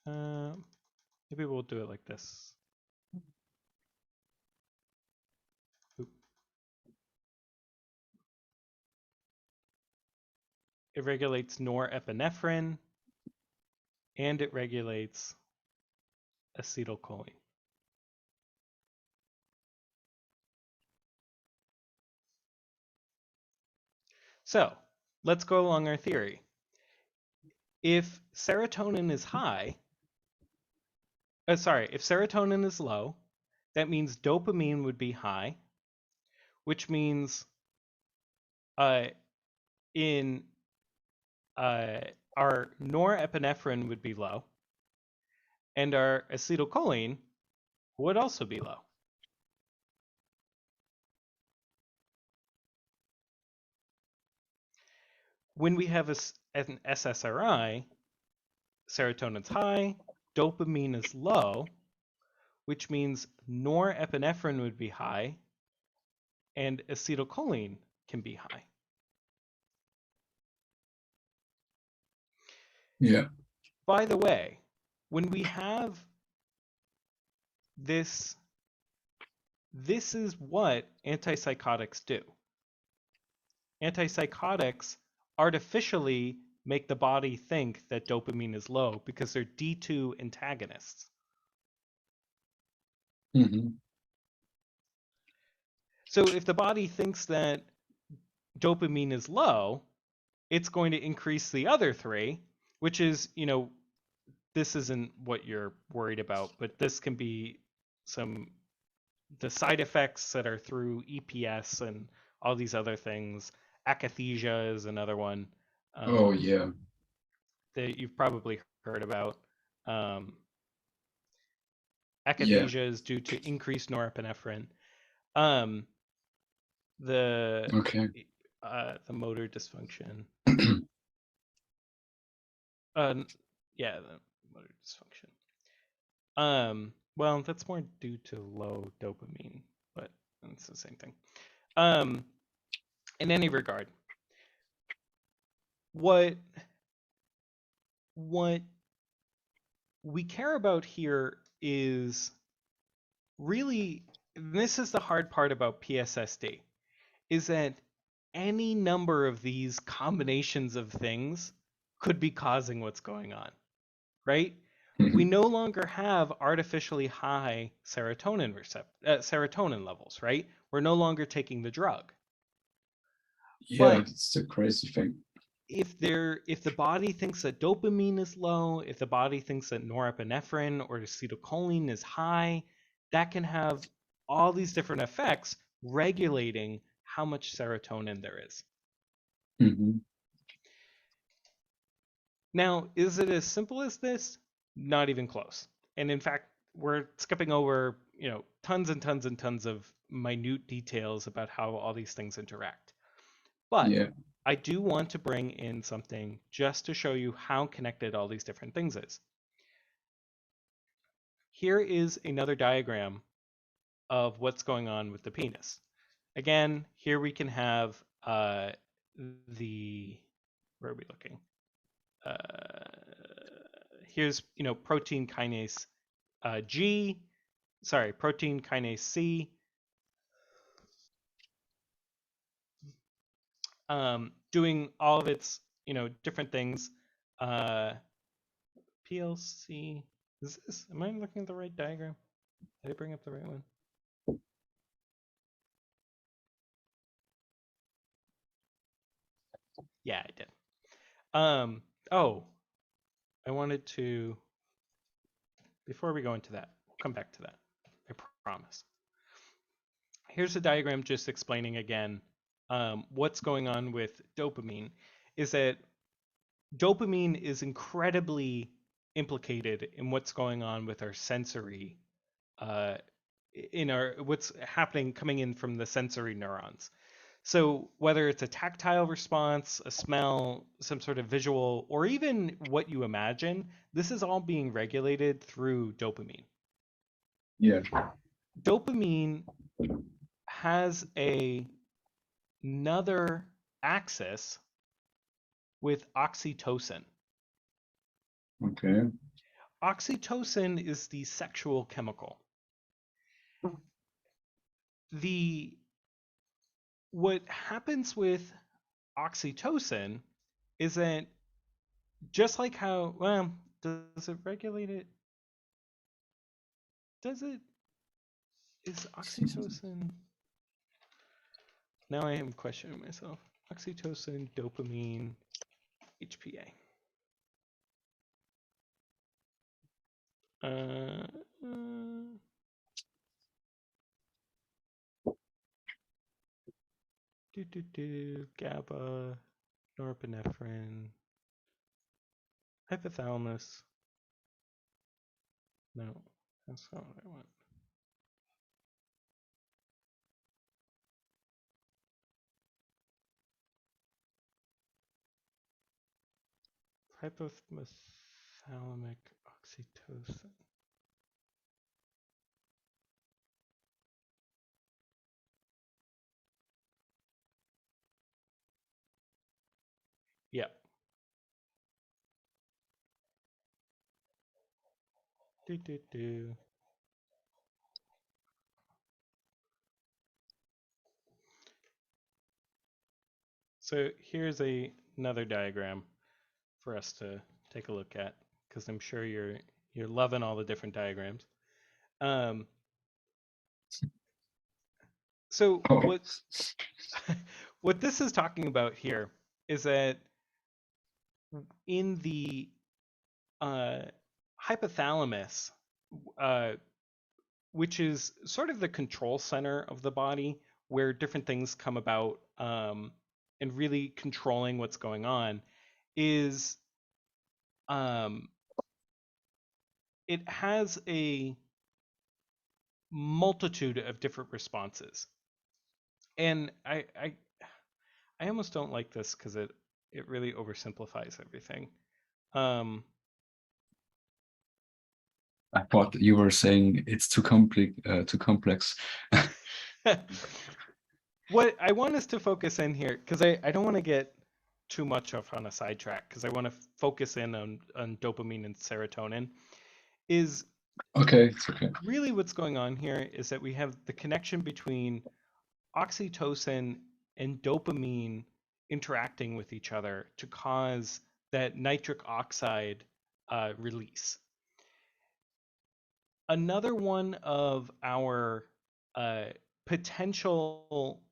Speaker 1: Maybe we'll do it like this. Oop. It regulates norepinephrine and it regulates acetylcholine. So let's go along our theory. If serotonin is high, if serotonin is low, that means dopamine would be high, which means in our norepinephrine would be low, and our acetylcholine would also be low. When we have an SSRI, serotonin's high, dopamine is low, which means norepinephrine would be high, and acetylcholine can be high.
Speaker 2: yeah.
Speaker 1: By the way, when we have this is what antipsychotics do. Antipsychotics artificially make the body think that dopamine is low because they're D2 antagonists.
Speaker 2: Mm-hmm.
Speaker 1: So if the body thinks that dopamine is low, it's going to increase the other three, which is, this isn't what you're worried about, but this can be the side effects that are through EPS and all these other things. Akathisia is another one
Speaker 2: Oh yeah.
Speaker 1: that you've probably heard about.
Speaker 2: Yeah.
Speaker 1: Akathisia is due to increased norepinephrine. Um, the
Speaker 2: Okay.
Speaker 1: the motor dysfunction. Yeah, the motor dysfunction. Well, that's more due to low dopamine, but it's the same thing. In any regard, what we care about here is really, this is the hard part about PSSD, is that any number of these combinations of things could be causing what's going on, right? We no longer have artificially high serotonin levels, right? We're no longer taking the drug.
Speaker 2: Yeah,
Speaker 1: But
Speaker 2: it's the crazy thing.
Speaker 1: if the body thinks that dopamine is low, if the body thinks that norepinephrine or acetylcholine is high, that can have all these different effects regulating how much serotonin there is.
Speaker 2: Mm-hmm.
Speaker 1: Now, is it as simple as this? Not even close. And in fact, we're skipping over, tons and tons and tons of minute details about how all these things interact. But
Speaker 2: Yeah.
Speaker 1: I do want to bring in something just to show you how connected all these different things is. Here is another diagram of what's going on with the penis. Again, here we can have where are we looking? here's protein kinase protein kinase C, doing all of its different things. PLC. Am I looking at the right diagram? Did I bring up the right one? Yeah, I did. Oh, I wanted to, before we go into that, we'll come back to that. I promise. Here's a diagram just explaining again what's going on with dopamine. Is that dopamine is incredibly implicated in what's going on with our sensory, what's happening coming in from the sensory neurons. So whether it's a tactile response, a smell, some sort of visual, or even what you imagine, this is all being regulated through dopamine.
Speaker 2: Yeah.
Speaker 1: Dopamine has another axis with oxytocin.
Speaker 2: Okay.
Speaker 1: Oxytocin is the sexual chemical. What happens with oxytocin is that just like how, well, does it regulate it? Is oxytocin? Now I am questioning myself. Oxytocin, dopamine, HPA. GABA, norepinephrine, hypothalamus. No, that's not what I want. Hypothalamic oxytocin. Yeah. So here's another diagram for us to take a look at, because I'm sure you're loving all the different diagrams. So what this is talking about here is that in the hypothalamus, which is sort of the control center of the body, where different things come about, and really controlling what's going on, is it has a multitude of different responses. And I almost don't like this because it really oversimplifies everything.
Speaker 2: I thought you were saying it's too complex.
Speaker 1: What I want us to focus in here, because I don't want to get too much off on a sidetrack, because I want to focus in on dopamine and serotonin, is
Speaker 2: okay, it's okay.
Speaker 1: Really what's going on here is that we have the connection between oxytocin and dopamine interacting with each other to cause that nitric oxide release. Another one of our potential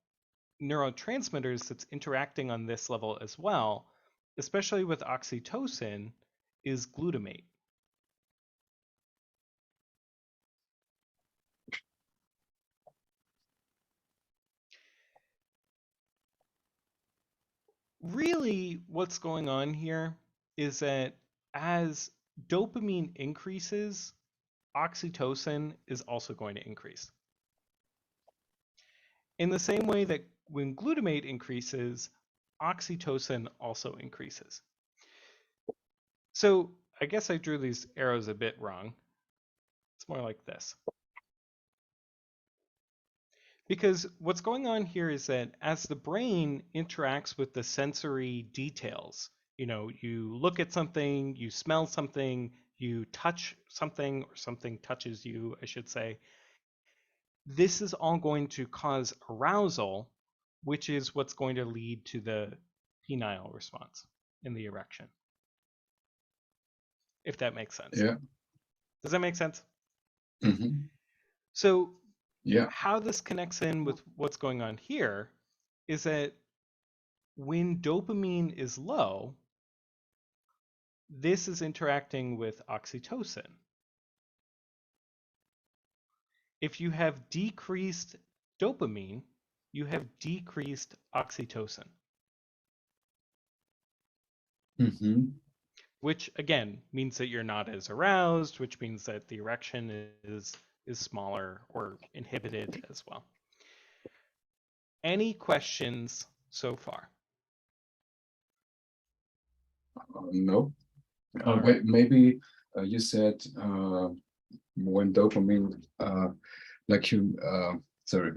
Speaker 1: neurotransmitters that's interacting on this level as well, especially with oxytocin, is glutamate. Really, what's going on here is that as dopamine increases, oxytocin is also going to increase. In the same way that when glutamate increases, oxytocin also increases. So I guess I drew these arrows a bit wrong. It's more like this. Because what's going on here is that as the brain interacts with the sensory details, you look at something, you smell something, you touch something or something touches you, I should say, this is all going to cause arousal, which is what's going to lead to the penile response in the erection. If that makes sense.
Speaker 2: Yeah.
Speaker 1: Does that make sense?
Speaker 2: Mm-hmm.
Speaker 1: So
Speaker 2: Yeah.
Speaker 1: how this connects in with what's going on here is that when dopamine is low, this is interacting with oxytocin. If you have decreased dopamine, you have decreased oxytocin.
Speaker 2: Mm-hmm.
Speaker 1: Which again means that you're not as aroused, which means that the erection is smaller or inhibited as well. Any questions so far?
Speaker 2: No.
Speaker 1: All
Speaker 2: Wait,
Speaker 1: right.
Speaker 2: maybe you said when dopamine, like you, sorry,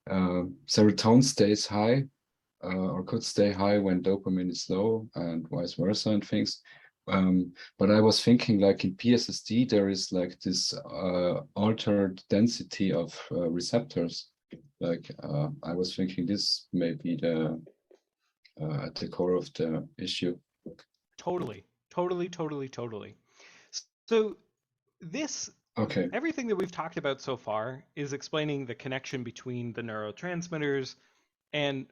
Speaker 2: serotonin stays high or could stay high when dopamine is low, and vice versa, and things. But I was thinking, like in PSSD, there is like this altered density of receptors. Like I was thinking this may be the at the core of the issue.
Speaker 1: Totally. So this,
Speaker 2: Okay.
Speaker 1: everything that we've talked about so far is explaining the connection between the neurotransmitters, and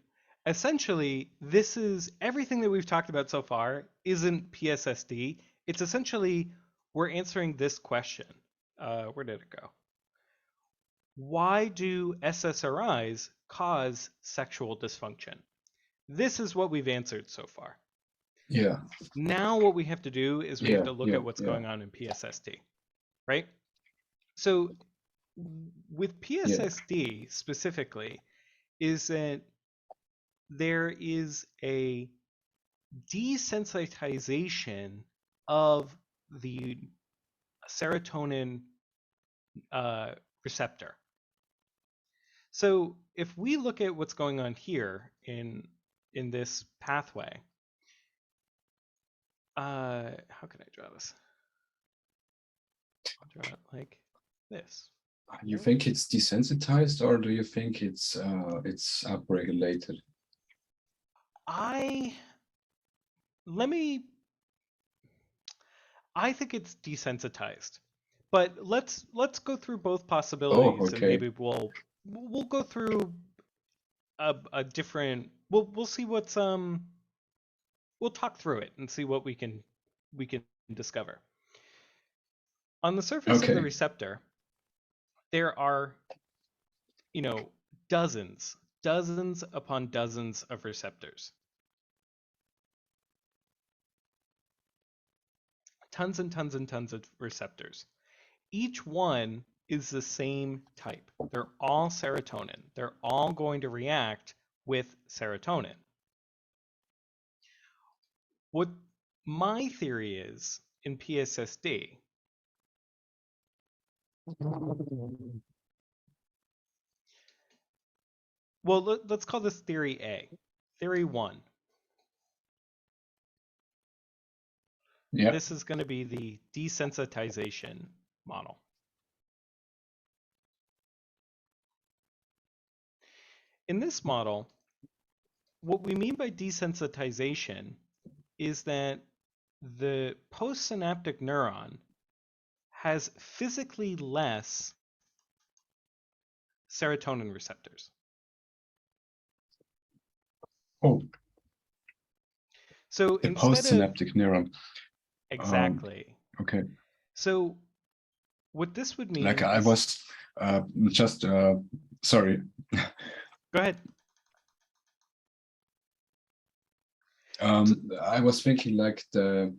Speaker 1: essentially this is everything that we've talked about so far isn't PSSD. It's essentially we're answering this question. Where did it go? Why do SSRIs cause sexual dysfunction? This is what we've answered so far.
Speaker 2: Yeah.
Speaker 1: Now what we have to do is we have to look at what's going on in PSSD, right? So with PSSD specifically is that there is a desensitization of the serotonin receptor. So if we look at what's going on here in this pathway, how can I draw this? I'll draw it like this.
Speaker 2: You think it's desensitized, or do you think it's upregulated?
Speaker 1: I think it's desensitized. But let's go through both possibilities, and maybe we'll go through a different. We'll see what's we'll talk through it and see what we can discover. On the surface of the receptor, there are, dozens upon dozens of receptors. Tons and tons and tons of receptors. Each one is the same type. They're all serotonin. They're all going to react with serotonin. What my theory is in PSSD well, let's call this theory A. Theory 1. Yeah. This is going to be the desensitization model. In this model, what we mean by desensitization is that the postsynaptic neuron has physically less serotonin receptors.
Speaker 2: Oh.
Speaker 1: So
Speaker 2: the postsynaptic neuron.
Speaker 1: Exactly.
Speaker 2: Okay.
Speaker 1: So what this would mean,
Speaker 2: like I was just sorry.
Speaker 1: Go ahead.
Speaker 2: I was thinking like the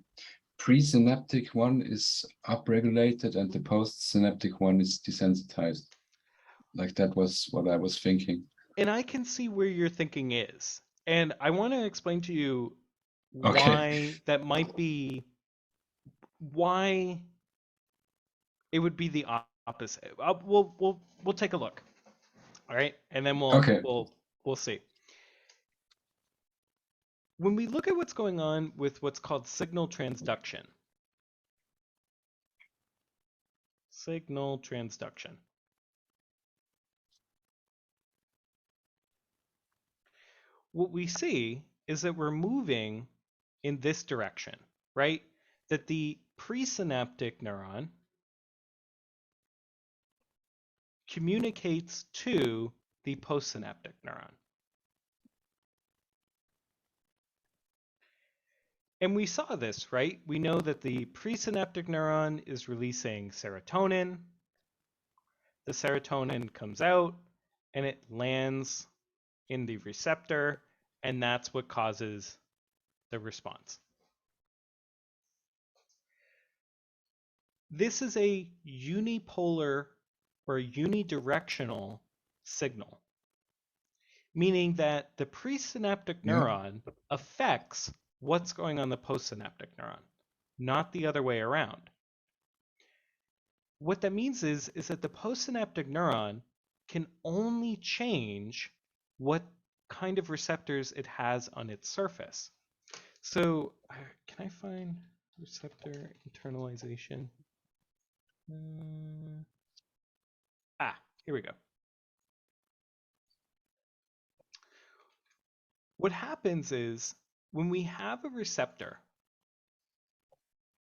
Speaker 2: presynaptic one is upregulated and the postsynaptic one is desensitized. Like that was what I was thinking.
Speaker 1: And I can see where your thinking is. And I want to explain to you why that might be, why it would be the opposite. We'll take a look. All right, and then we'll see. When we look at what's going on with what's called signal transduction, Signal transduction. What we see is that we're moving in this direction, right? That the presynaptic neuron communicates to the postsynaptic neuron. And we saw this, right? We know that the presynaptic neuron is releasing serotonin. The serotonin comes out and it lands in the receptor, and that's what causes the response. This is a unipolar or unidirectional signal, meaning that the presynaptic neuron affects what's going on the postsynaptic neuron, not the other way around. What that means is that the postsynaptic neuron can only change what kind of receptors it has on its surface. So can I find receptor internalization? Here we go. What happens is when we have a receptor,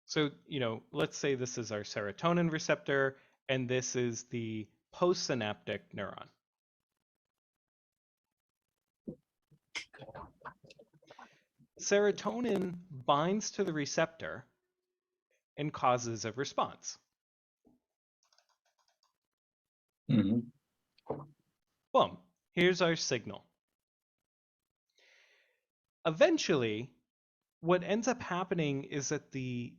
Speaker 1: so, let's say this is our serotonin receptor, and this is the postsynaptic neuron. Serotonin binds to the receptor and causes a response.
Speaker 2: Mm-hmm.
Speaker 1: Boom, here's our signal. Eventually, what ends up happening is that the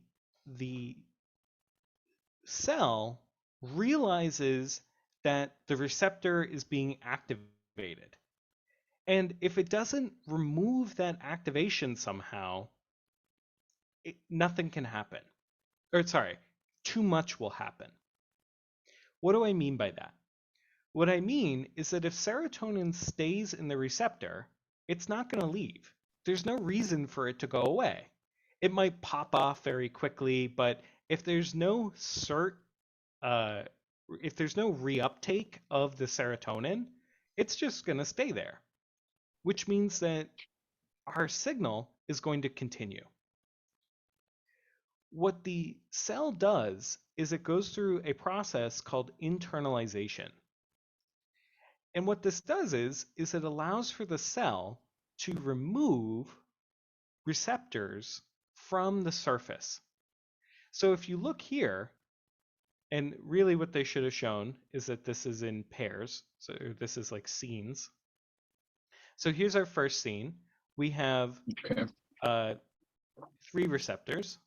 Speaker 1: cell realizes that the receptor is being activated. And if it doesn't remove that activation somehow, nothing can happen. Or sorry, too much will happen. What do I mean by that? What I mean is that if serotonin stays in the receptor, it's not going to leave. There's no reason for it to go away. It might pop off very quickly, but if there's no if there's no reuptake of the serotonin, it's just going to stay there, which means that our signal is going to continue. What the cell does is it goes through a process called internalization. And what this does is it allows for the cell to remove receptors from the surface. So if you look here, and really what they should have shown is that this is in pairs. So this is like scenes. So here's our first scene. We have 3 receptors.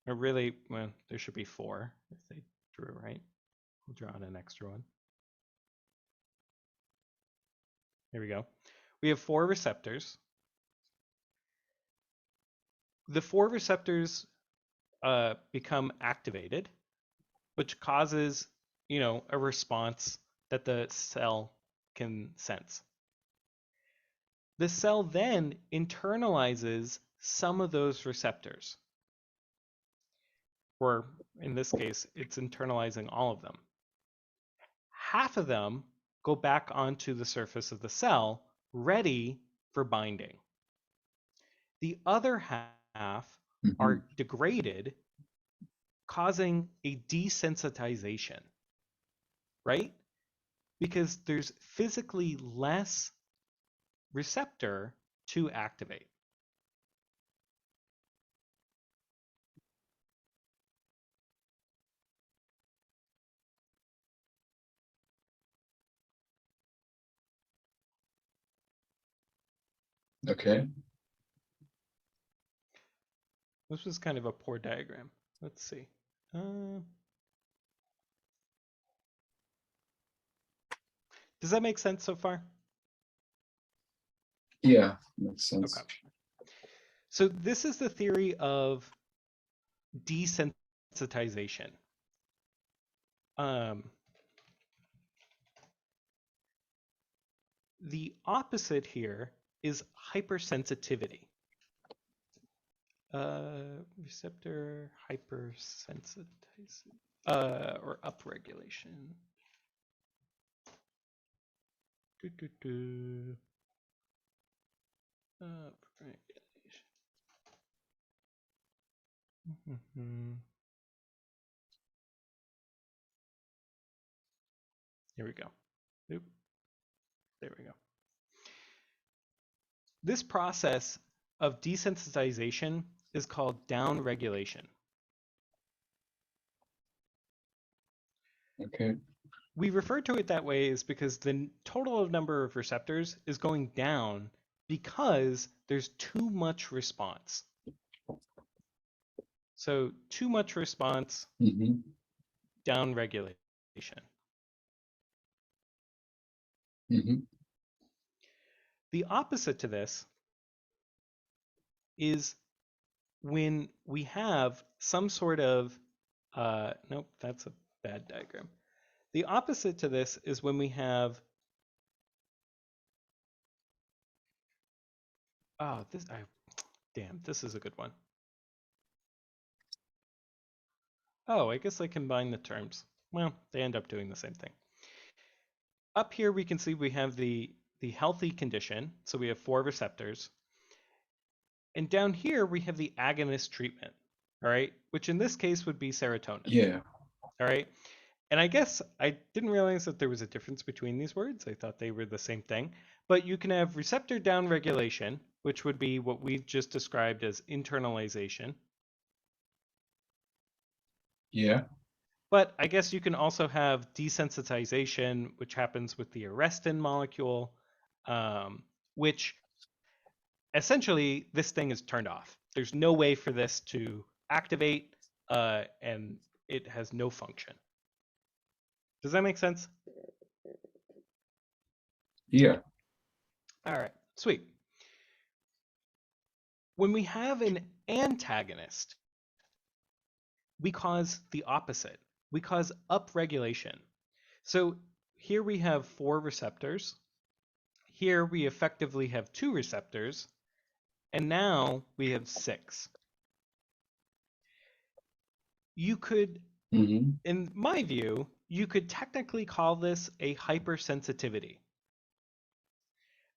Speaker 1: Or really, well, there should be 4 if they drew right. We'll draw in an extra one. There we go. We have 4 receptors. The 4 receptors become activated, which causes, a response that the cell can sense. The cell then internalizes some of those receptors. Or in this case, it's internalizing all of them. Half of them go back onto the surface of the cell, ready for binding. The other half are degraded, causing a desensitization, right? Because there's physically less receptor to activate.
Speaker 2: Okay.
Speaker 1: This was kind of a poor diagram. Let's see. Does that make sense so far?
Speaker 2: Yeah, makes sense.
Speaker 1: Okay. So this is the theory of desensitization. The opposite here is hypersensitivity. Receptor hypersensitization. or upregulation. Upregulation. Here we go. Oop. There we go. This process of desensitization is called downregulation.
Speaker 2: Okay.
Speaker 1: We refer to it that way is because the total number of receptors is going down because there's too much response. So too much response, downregulation. The opposite to this is when we have some sort of, nope, that's a bad diagram. The opposite to this is when we have, damn, this is a good one. Oh, I guess I combine the terms. Well, they end up doing the same thing. Up here we can see we have the healthy condition, so we have 4 receptors. And down here we have the agonist treatment, all right, which in this case would be serotonin.
Speaker 2: Yeah.
Speaker 1: All right. And I guess I didn't realize that there was a difference between these words. I thought they were the same thing. But you can have receptor downregulation, which would be what we've just described as internalization.
Speaker 2: Yeah.
Speaker 1: But I guess you can also have desensitization, which happens with the Erection molecule, which essentially this thing is turned off. There's no way for this to activate, and it has no function. Does that make sense?
Speaker 2: Yeah.
Speaker 1: All right, sweet. When we have an antagonist, we cause the opposite. We cause upregulation. So here we have 4 receptors. Here we effectively have 2 receptors. And now we have 6. You could, in my view, you could technically call this a hypersensitivity.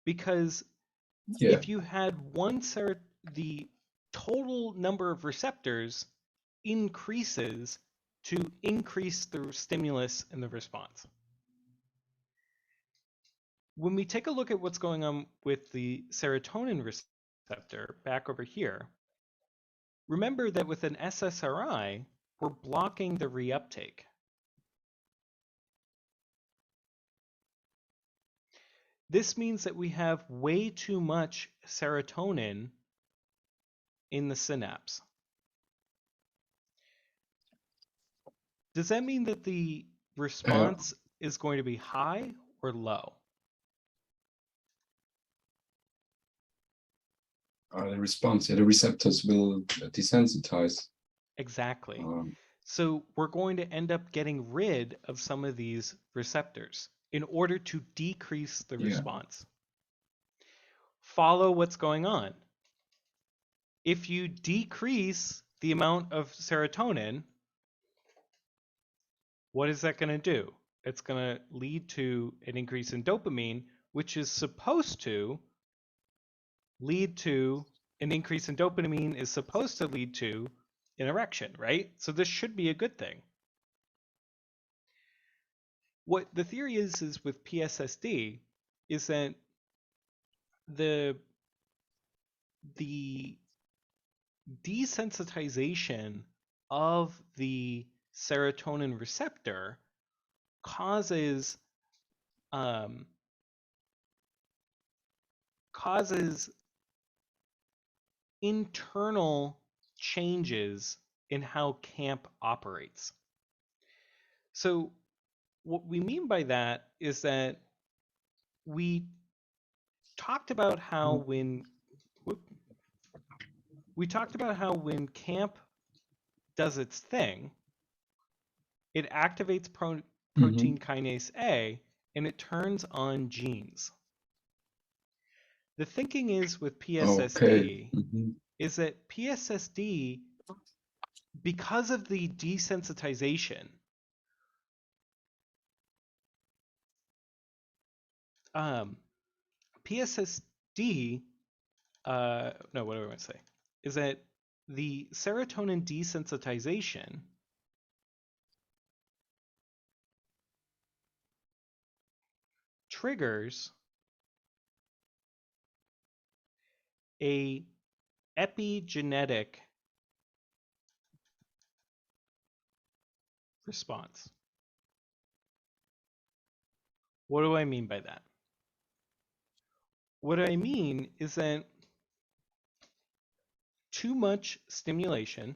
Speaker 1: Because if you had the total number of receptors increases to increase the stimulus and the response. When we take a look at what's going on with the serotonin receptor back over here, remember that with an SSRI, we're blocking the reuptake. This means that we have way too much serotonin in the synapse. Does that mean that the response is going to be high or low?
Speaker 2: The response, the receptors will desensitize.
Speaker 1: Exactly. So we're going to end up getting rid of some of these receptors in order to decrease the response. Follow what's going on. If you decrease the amount of serotonin, what is that going to do? It's going to lead to an increase in dopamine, which is supposed to lead to an increase in dopamine is supposed to lead to an erection, right? So this should be a good thing. What the theory is with PSSD is that the desensitization of the serotonin receptor causes internal changes in how CAMP operates. So what we mean by that is that we talked about how when CAMP does its thing, it activates protein kinase A and it turns on genes. The thinking is with PSSD is that PSSD because of the desensitization, PSSD, no, what do I want to say? Is that the serotonin desensitization triggers a epigenetic response. What do I mean by that? What I mean is that too much stimulation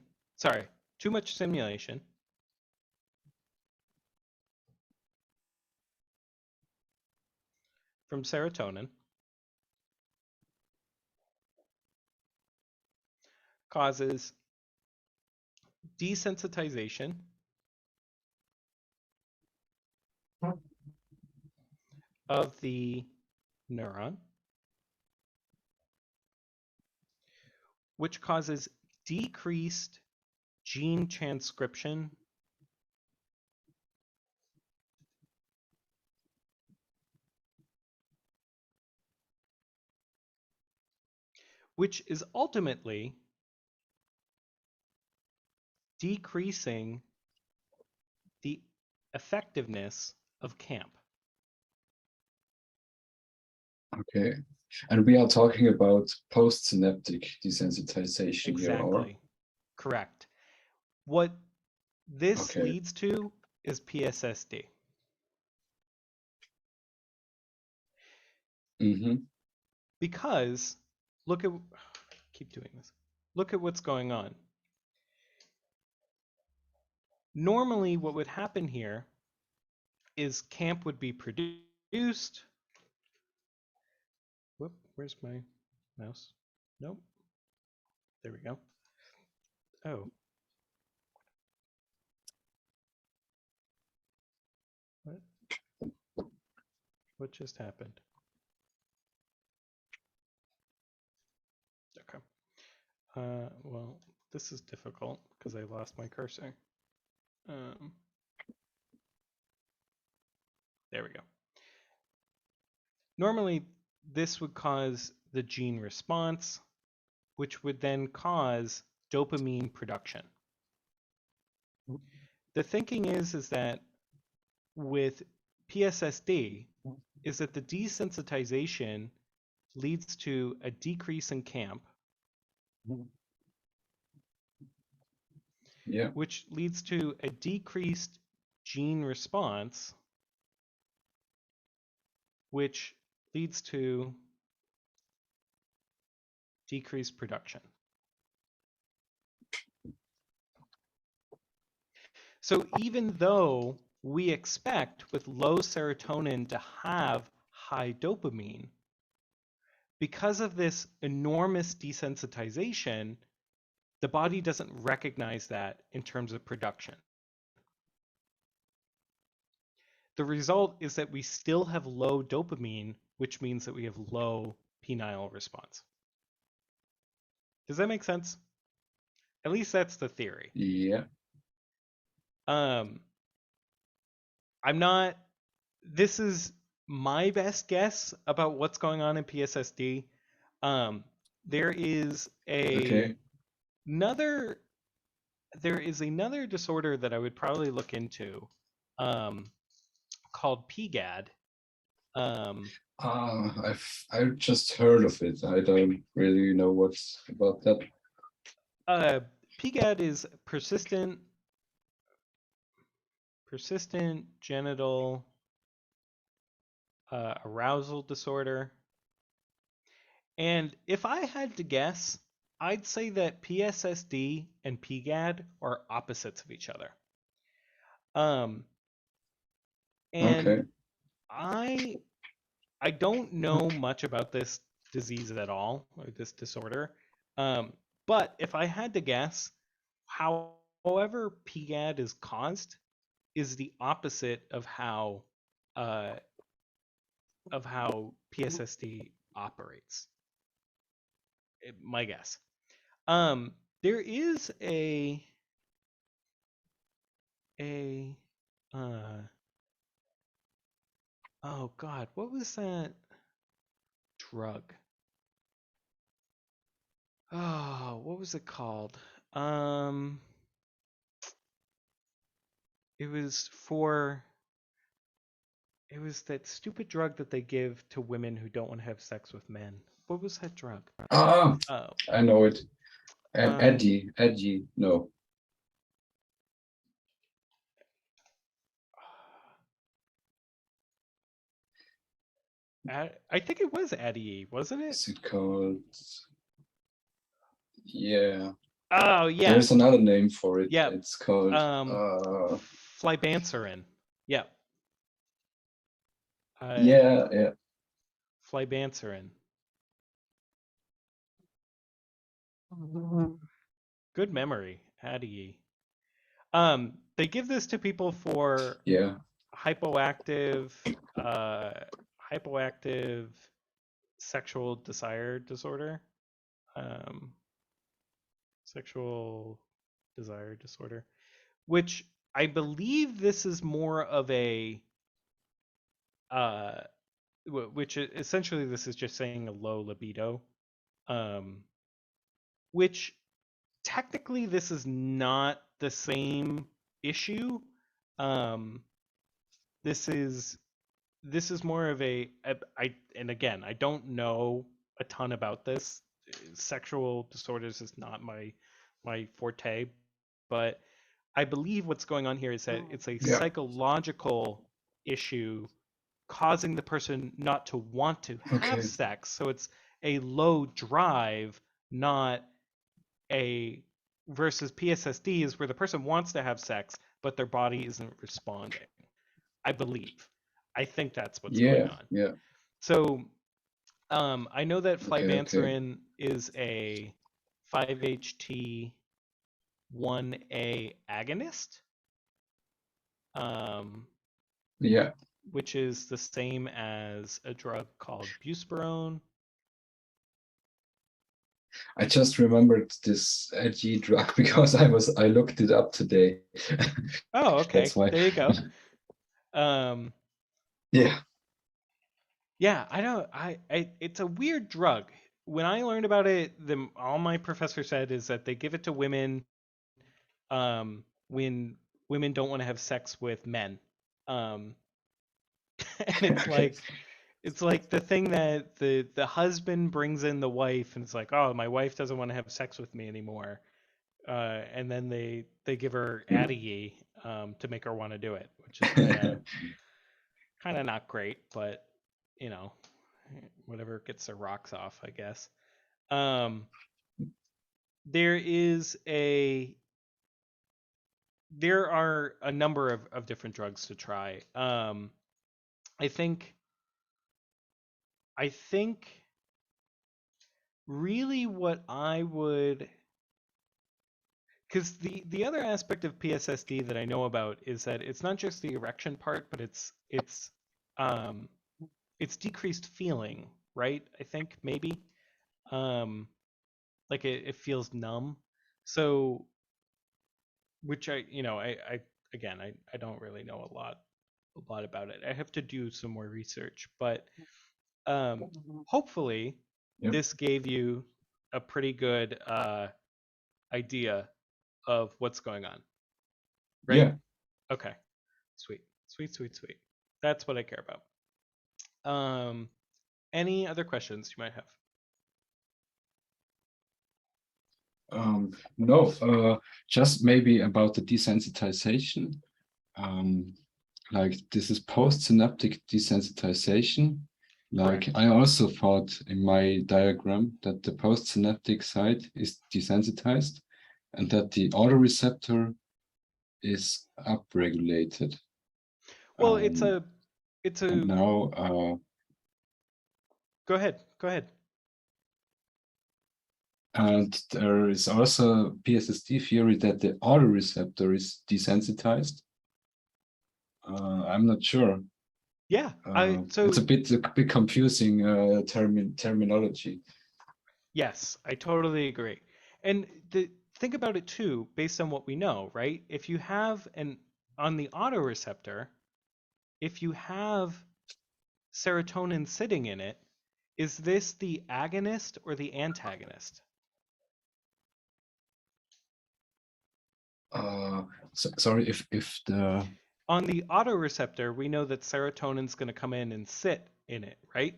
Speaker 1: from serotonin causes desensitization of the neuron, which causes decreased gene transcription which is ultimately decreasing the effectiveness of CAMP.
Speaker 2: Okay. And we are talking about postsynaptic desensitization here, or?
Speaker 1: Exactly. Correct. What this leads to is PSSD. Because look at keep doing this. Look at what's going on. Normally what would happen here is CAMP would be produced. Whoop, where's my mouse? Nope. There we go. Oh. What just happened? Okay. Well, this is difficult because I lost my cursor. There we go. Normally, this would cause the gene response, which would then cause dopamine production. The thinking is that with PSSD, is that the desensitization leads to a decrease in CAMP, which leads to a decreased gene response, which leads to decreased production. So even though we expect with low serotonin to have high dopamine, because of this enormous desensitization, the body doesn't recognize that in terms of production. The result is that we still have low dopamine, which means that we have low penile response. Does that make sense? At least that's the theory.
Speaker 2: Yeah.
Speaker 1: This is my best guess about what's going on in PSSD. There is another disorder that I would probably look into, called PGAD.
Speaker 2: I've just heard of it. I don't really know what's about that.
Speaker 1: PGAD is persistent genital arousal disorder. And if I had to guess, I'd say that PSSD and PGAD are opposites of each other. And I don't know much about this disease at all, or this disorder. But if I had to guess, however PGAD is caused is the opposite of how PSSD operates. My guess. There is a a oh God, what was that drug? Oh, what was it called? Um, it was for it was that stupid drug that they give to women who don't want to have sex with men. What was that drug?
Speaker 2: Ah,
Speaker 1: Oh,
Speaker 2: I know it.
Speaker 1: um,
Speaker 2: Eddie, no.
Speaker 1: I think it was Addie, wasn't it?
Speaker 2: Is it called? Yeah,
Speaker 1: Oh
Speaker 2: there's
Speaker 1: yes,
Speaker 2: another name for it.
Speaker 1: yep.
Speaker 2: It's called
Speaker 1: Um, flibanserin. Yep. Uh,
Speaker 2: yeah.
Speaker 1: flibanserin. Good memory, Addie. They give this to people for
Speaker 2: Yeah.
Speaker 1: hypoactive, uh, hypoactive sexual desire disorder. Um, sexual desire disorder, which I believe this is more of a, uh, which essentially this is just saying a low libido, um, which technically this is not the same issue. Um, this is this is more of I and again I don't know a ton about this. Sexual disorders is not my forte, but I believe what's going on here is that it's a
Speaker 2: Yeah.
Speaker 1: psychological issue causing the person not to want to have
Speaker 2: Okay.
Speaker 1: sex. So it's a low drive, not a versus PSSD is where the person wants to have sex, but their body isn't responding. I believe. I think that's what's going
Speaker 2: Yeah.
Speaker 1: on.
Speaker 2: Yeah.
Speaker 1: So I know that
Speaker 2: Okay.
Speaker 1: flibanserin is a 5-HT1A agonist, um,
Speaker 2: Yeah.
Speaker 1: which is the same as a drug called buspirone.
Speaker 2: I just remembered this Eddie drug because I looked it up today.
Speaker 1: Oh, okay.
Speaker 2: That's why.
Speaker 1: There you go. Um,
Speaker 2: Yeah.
Speaker 1: yeah, I know. It's a weird drug. When I learned about it, all my professor said is that they give it to women when women don't want to have sex with men. Um, and
Speaker 2: Okay.
Speaker 1: it's like the thing that the husband brings in the wife and it's like, oh, my wife doesn't want to have sex with me anymore. And then they give her
Speaker 2: Yeah.
Speaker 1: Addy to make her want to do it, which is kind of not great, but you know, whatever gets their rocks off, I guess. Um, there is a there are a number of different drugs to try. I think I think really what I would because the other aspect of PSSD that I know about is that it's not just the erection part, but um it's decreased feeling, right? I think maybe like it feels numb. So which I again I don't really know a lot about it. I have to do some more research, but hopefully
Speaker 2: Yeah.
Speaker 1: this gave you a pretty good idea of what's going on, right?
Speaker 2: Yeah.
Speaker 1: Okay, sweet, sweet, sweet, sweet. That's what I care about. Any other questions you might have?
Speaker 2: No, just maybe about the desensitization. Um, like this is post-synaptic desensitization. Like
Speaker 1: Correct.
Speaker 2: I also thought in my diagram that the postsynaptic side is desensitized and that the autoreceptor is upregulated.
Speaker 1: Well,
Speaker 2: Um,
Speaker 1: it's
Speaker 2: and
Speaker 1: a
Speaker 2: now,
Speaker 1: go ahead, go ahead.
Speaker 2: and there is also PSSD theory that the autoreceptor is desensitized. I'm not sure.
Speaker 1: Yeah, I
Speaker 2: It's
Speaker 1: so
Speaker 2: a bit confusing terminology.
Speaker 1: yes, I totally agree. And think about it too, based on what we know, right? If you have an on the autoreceptor, if you have serotonin sitting in it, is this the agonist or the antagonist?
Speaker 2: Sorry, if the
Speaker 1: On the autoreceptor, we know that serotonin's going to come in and sit in it, right?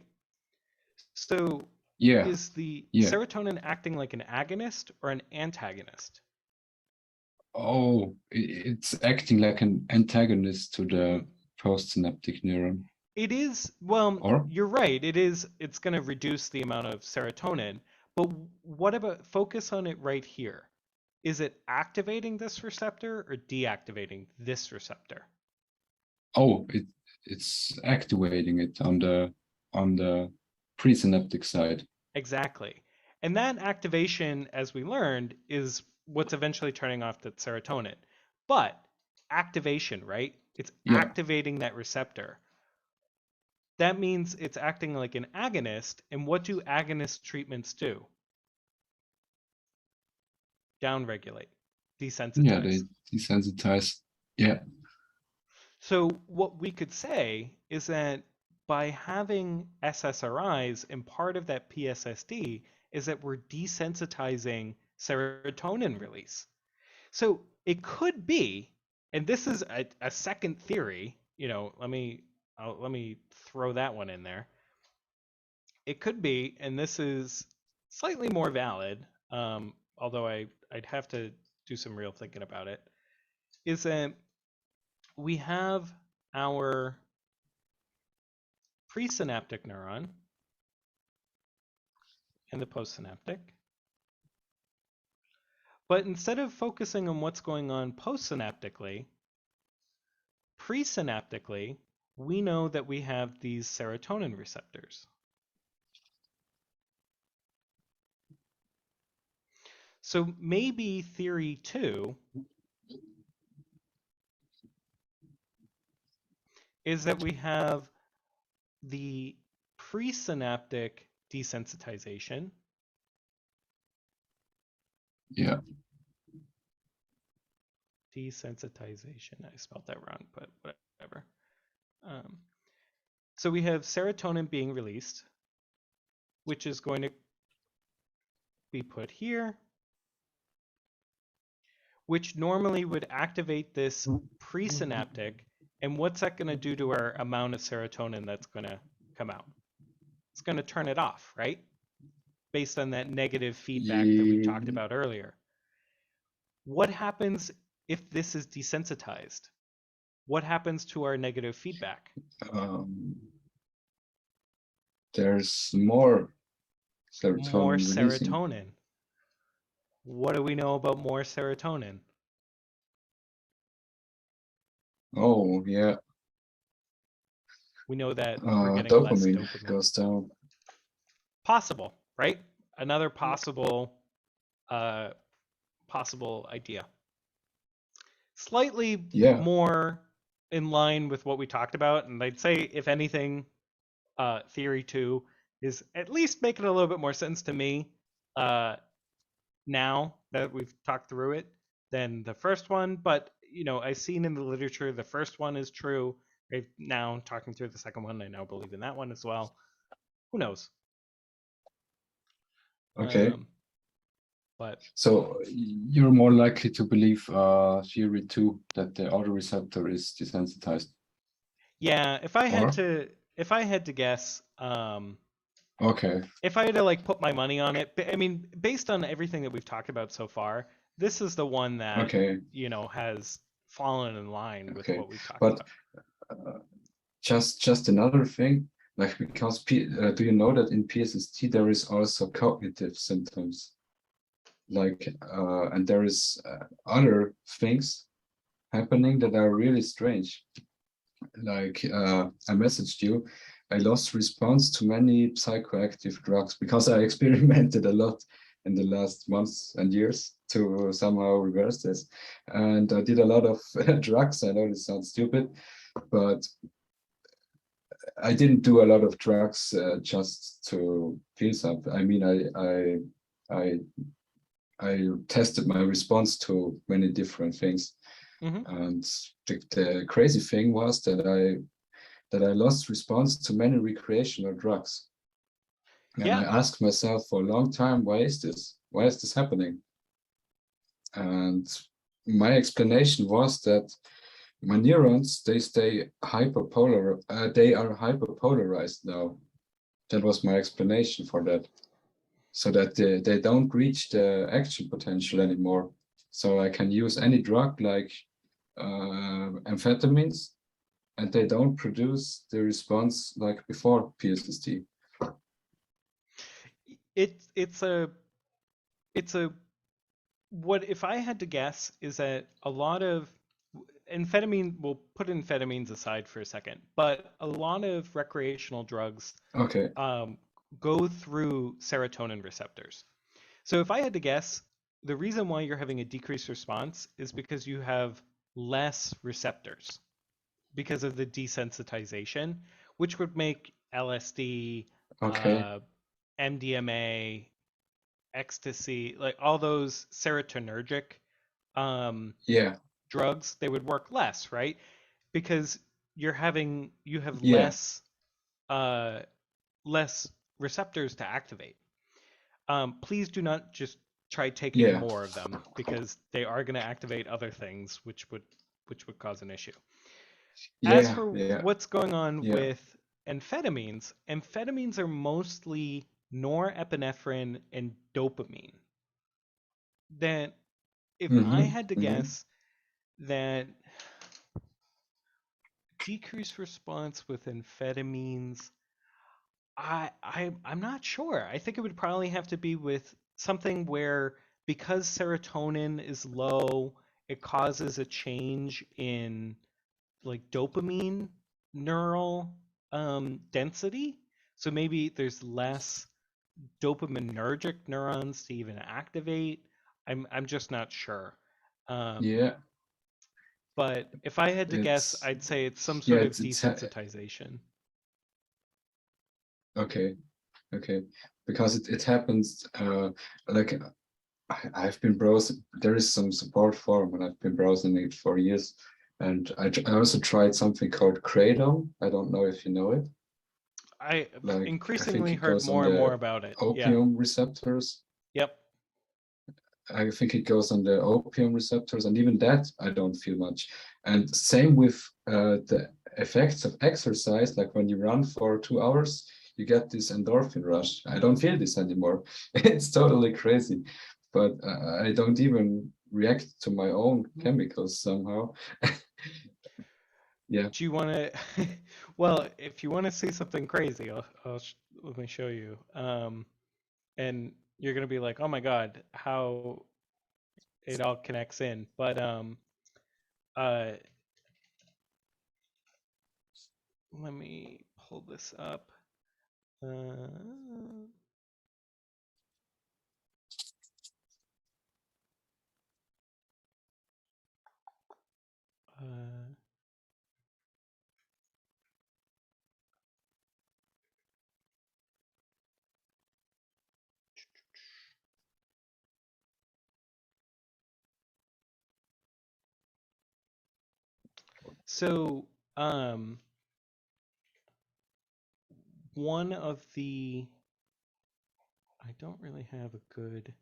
Speaker 1: So
Speaker 2: yeah
Speaker 1: is the
Speaker 2: yeah
Speaker 1: serotonin acting like an agonist or an antagonist?
Speaker 2: oh it's acting like an antagonist to the postsynaptic neuron,
Speaker 1: It is, well,
Speaker 2: or
Speaker 1: you're right. It's going to reduce the amount of serotonin, but what about focus on it right here? Is it activating this receptor or deactivating this receptor?
Speaker 2: oh it's activating it on the presynaptic side.
Speaker 1: Exactly. And that activation, as we learned, is what's eventually turning off that serotonin. But activation, right? It's
Speaker 2: Yeah,
Speaker 1: activating that receptor. That means it's acting like an agonist. And what do agonist treatments do? Downregulate,
Speaker 2: yeah,
Speaker 1: desensitize.
Speaker 2: they desensitize. Yeah,
Speaker 1: So what we could say is that by having SSRIs and part of that PSSD is that we're desensitizing serotonin release. So it could be, and this is a second theory, let me throw that one in there. It could be, and this is slightly more valid, although I'd have to do some real thinking about it, is that we have our presynaptic neuron and the postsynaptic. But instead of focusing on what's going on postsynaptically, presynaptically, we know that we have these serotonin receptors. So maybe theory 2 is that we have the presynaptic desensitization.
Speaker 2: yeah,
Speaker 1: Desensitization, I spelled that wrong, but whatever. So we have serotonin being released, which is going to be put here, which normally would activate this presynaptic. And what's that going to do to our amount of serotonin that's going to come out? It's going to turn it off, right? Based on that negative feedback that we talked about earlier. What happens if this is desensitized? What happens to our negative feedback?
Speaker 2: There's more serotonin
Speaker 1: More
Speaker 2: releasing.
Speaker 1: serotonin. What do we know about more serotonin?
Speaker 2: Oh yeah,
Speaker 1: We know that we're getting less
Speaker 2: dopamine
Speaker 1: dopamine.
Speaker 2: goes down.
Speaker 1: Possible, right? Another possible possible idea. Slightly
Speaker 2: Yeah,
Speaker 1: more in line with what we talked about, and I'd say, if anything, theory 2 is at least making a little bit more sense to me now that we've talked through it than the first one. But I've seen in the literature the first one is true. Right now, talking through the second one, I now believe in that one as well. Who knows?
Speaker 2: okay.
Speaker 1: But
Speaker 2: So you're more likely to believe theory 2 that the autoreceptor is desensitized.
Speaker 1: yeah, if I
Speaker 2: Or?
Speaker 1: had to guess,
Speaker 2: Okay.
Speaker 1: if I had to put my money on it, I mean, based on everything that we've talked about so far, this is the one that
Speaker 2: Okay.
Speaker 1: has fallen in line with
Speaker 2: Okay.
Speaker 1: what we've talked
Speaker 2: But
Speaker 1: about.
Speaker 2: just another thing, because do you know that in PSSD there is also cognitive symptoms, and there is other things happening that are really strange. I messaged you, I lost response to many psychoactive drugs because I experimented a lot in the last months and years to somehow reverse this. And I did a lot of drugs. I know this sounds stupid, but I didn't do a lot of drugs just to feel something. I mean, I tested my response to many different things.
Speaker 1: Mm-hmm.
Speaker 2: And the crazy thing was that I lost response to many recreational drugs. And I
Speaker 1: Yeah.
Speaker 2: asked myself for a long time, why is this? Why is this happening? And my explanation was that my neurons, they stay hyperpolar, they are hyperpolarized now. That was my explanation for that. So that they don't reach the action potential anymore. So I can use any drug like amphetamines, and they don't produce the response like before PSSD.
Speaker 1: It's a what if I had to guess is that a lot of amphetamine, we'll put amphetamines aside for a second, but a lot of recreational drugs
Speaker 2: Okay.
Speaker 1: um, go through serotonin receptors. So if I had to guess, the reason why you're having a decreased response is because you have less receptors because of the desensitization, which would make LSD,
Speaker 2: Okay.
Speaker 1: uh, MDMA, ecstasy, like all those serotonergic um,
Speaker 2: Yeah.
Speaker 1: drugs, they would work less, right? Because you have
Speaker 2: Yeah.
Speaker 1: uh, less receptors to activate. Please do not just try taking
Speaker 2: Yeah.
Speaker 1: more of them because they are going to activate other things, which would cause an issue. As
Speaker 2: Yeah.
Speaker 1: for
Speaker 2: Yeah.
Speaker 1: what's going on
Speaker 2: Yeah.
Speaker 1: with amphetamines, amphetamines are mostly norepinephrine and dopamine. That if I
Speaker 2: Mm-hmm.
Speaker 1: had to
Speaker 2: Mm-hmm.
Speaker 1: guess that decreased response with amphetamines, I'm not sure. I think it would probably have to be with something where because serotonin is low, it causes a change in like dopamine neural density. So maybe there's less dopaminergic neurons to even activate. I'm just not sure. Um,
Speaker 2: Yeah.
Speaker 1: but if I had to guess,
Speaker 2: It's
Speaker 1: I'd say it's some
Speaker 2: yeah.
Speaker 1: sort of
Speaker 2: It's
Speaker 1: desensitization.
Speaker 2: okay. Okay. Because it happens. Like I've been browsing. There is some support forum, and I've been browsing it for years. And I also tried something called Kratom. I don't know if you know it.
Speaker 1: I
Speaker 2: Like I think
Speaker 1: increasingly
Speaker 2: it
Speaker 1: heard
Speaker 2: goes on
Speaker 1: more and more
Speaker 2: the
Speaker 1: about it. Yeah.
Speaker 2: opium receptors.
Speaker 1: Yep.
Speaker 2: I think it goes on the opium receptors, and even that I don't feel much. And same with the effects of exercise, like when you run for 2 hours, you get this endorphin rush. I don't feel this anymore. It's totally crazy, but I don't even react to my own chemicals somehow. Yeah.
Speaker 1: Do you want to? Well, if you want to see something crazy, let me show you. And you're gonna be like, "Oh my God, how it all connects in." But uh, let me pull this up. Uh, uh, so one of the I don't really have a good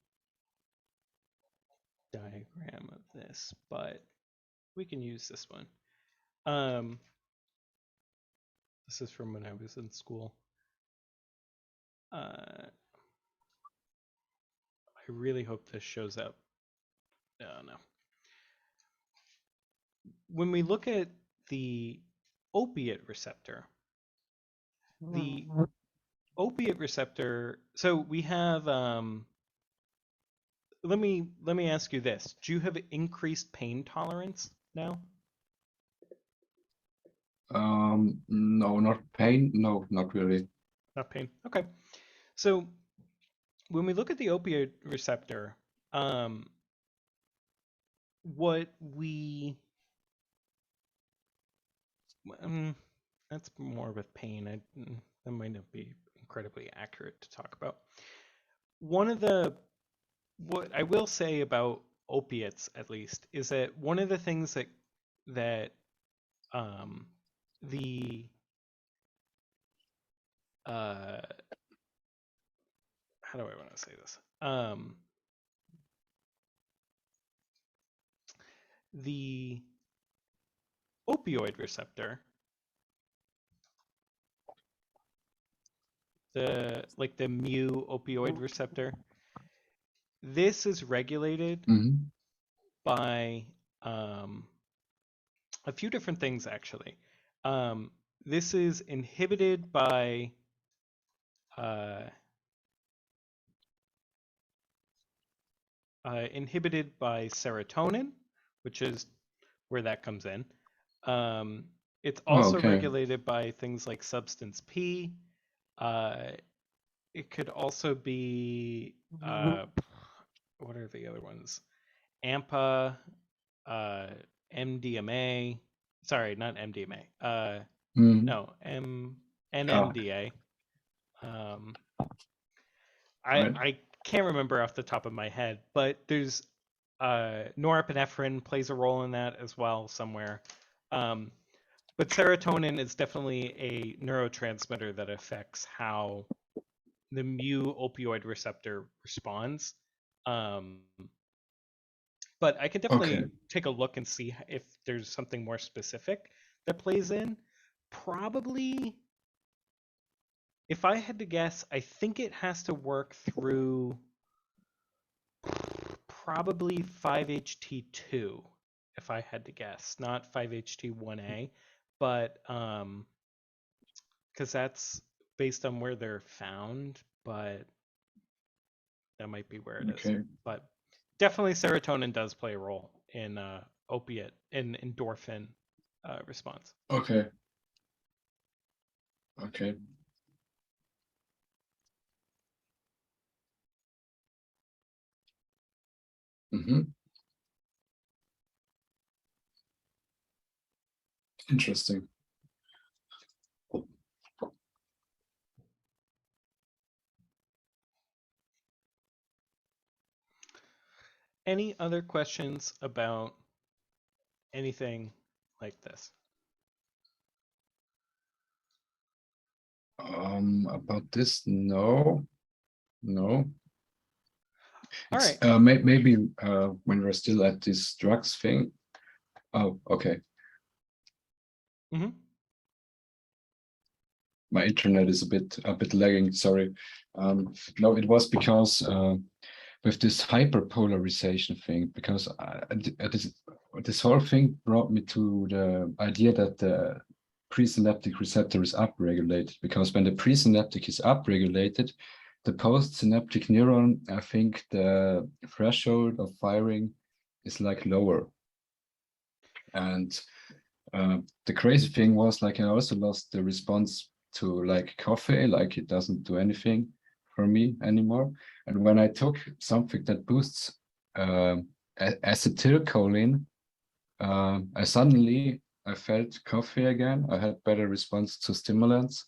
Speaker 1: diagram of this, but we can use this one. Um, this is from when I was in school. I really hope this shows up. Oh no. When we look at the opiate receptor, the opiate receptor. So we have. Let me ask you this: do you have increased pain tolerance now?
Speaker 2: No, not pain. No, not really.
Speaker 1: Not pain. Okay. So when we look at the opioid receptor, um, what we um, that's more with pain. That might not be incredibly accurate to talk about. One of the what I will say about opiates, at least, is that one of the things that the how do I want to say this? The opioid receptor, the mu opioid receptor, this is regulated by a few different things, actually. This is inhibited by serotonin, which is where that comes in. It's also regulated by things like substance P. It could also be what are the other ones? AMPA, MDMA. Sorry, not MDMA. No, NMDA. I can't remember off the top of my head, but there's norepinephrine plays a role in that as well somewhere. But serotonin is definitely a neurotransmitter that affects how the mu opioid receptor responds. But I could definitely take a look and see if there's something more specific that plays in. Probably, if I had to guess, I think it has to work through probably 5-HT2, if I had to guess, not 5-HT1A, but because that's based on where they're found, but that might be where it is. But definitely serotonin does play a role in opiate and endorphin response.
Speaker 2: Okay. Interesting.
Speaker 1: Any other questions about anything like this?
Speaker 2: About this, no.
Speaker 1: All right.
Speaker 2: Maybe when we're still at this drugs thing. Oh, okay. My internet is a bit lagging. Sorry. No, it was because with this hyperpolarization thing, because this whole thing brought me to the idea that the presynaptic receptor is upregulated, because when the presynaptic is upregulated, the postsynaptic neuron, I think the threshold of firing is like lower. And the crazy thing was, like, I also lost the response to like coffee, like it doesn't do anything for me anymore. And when I took something that boosts acetylcholine, I felt coffee again. I had better response to stimulants.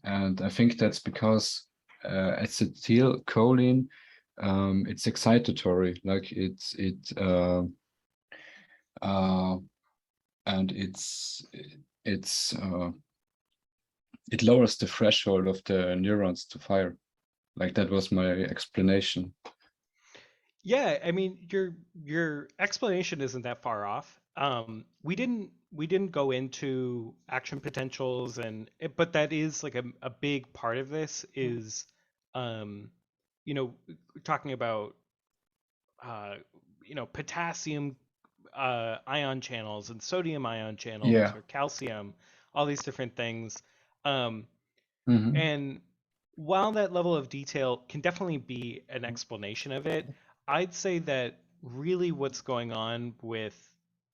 Speaker 2: And I think that's because acetylcholine, it's excitatory, like and it lowers the threshold of the neurons to fire. Like, that was my explanation.
Speaker 1: Yeah, I mean, your explanation isn't that far off. We didn't go into action potentials but that is like a big part of this is talking about potassium ion channels and sodium ion channels or calcium, all these different things. And while that level of detail can definitely be an explanation of it, I'd say that really what's going on with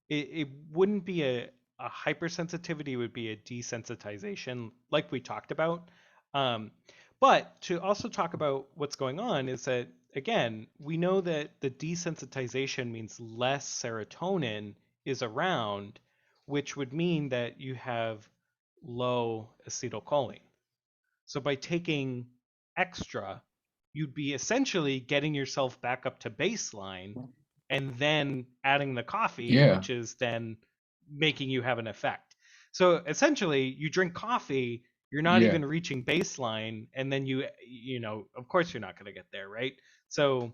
Speaker 1: it wouldn't be a hypersensitivity, it would be a desensitization, like we talked about. But to also talk about what's going on is that, again, we know that the desensitization means less serotonin is around, which would mean that you have low acetylcholine. So by taking extra, you'd be essentially getting yourself back up to baseline, and then adding the coffee,
Speaker 2: Yeah.
Speaker 1: which is then making you have an effect. So essentially, you drink coffee, you're not
Speaker 2: Yeah.
Speaker 1: even reaching baseline, and then you know, of course you're not going to get there, right? So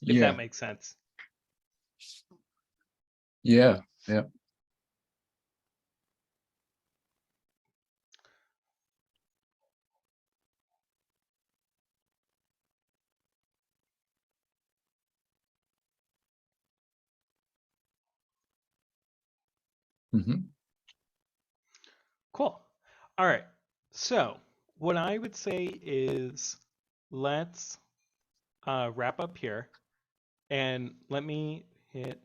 Speaker 1: if
Speaker 2: Yeah.
Speaker 1: that makes sense.
Speaker 2: Yeah. Yeah. Mm-hmm.
Speaker 1: Cool. All right. So what I would say is let's wrap up here, and let me hit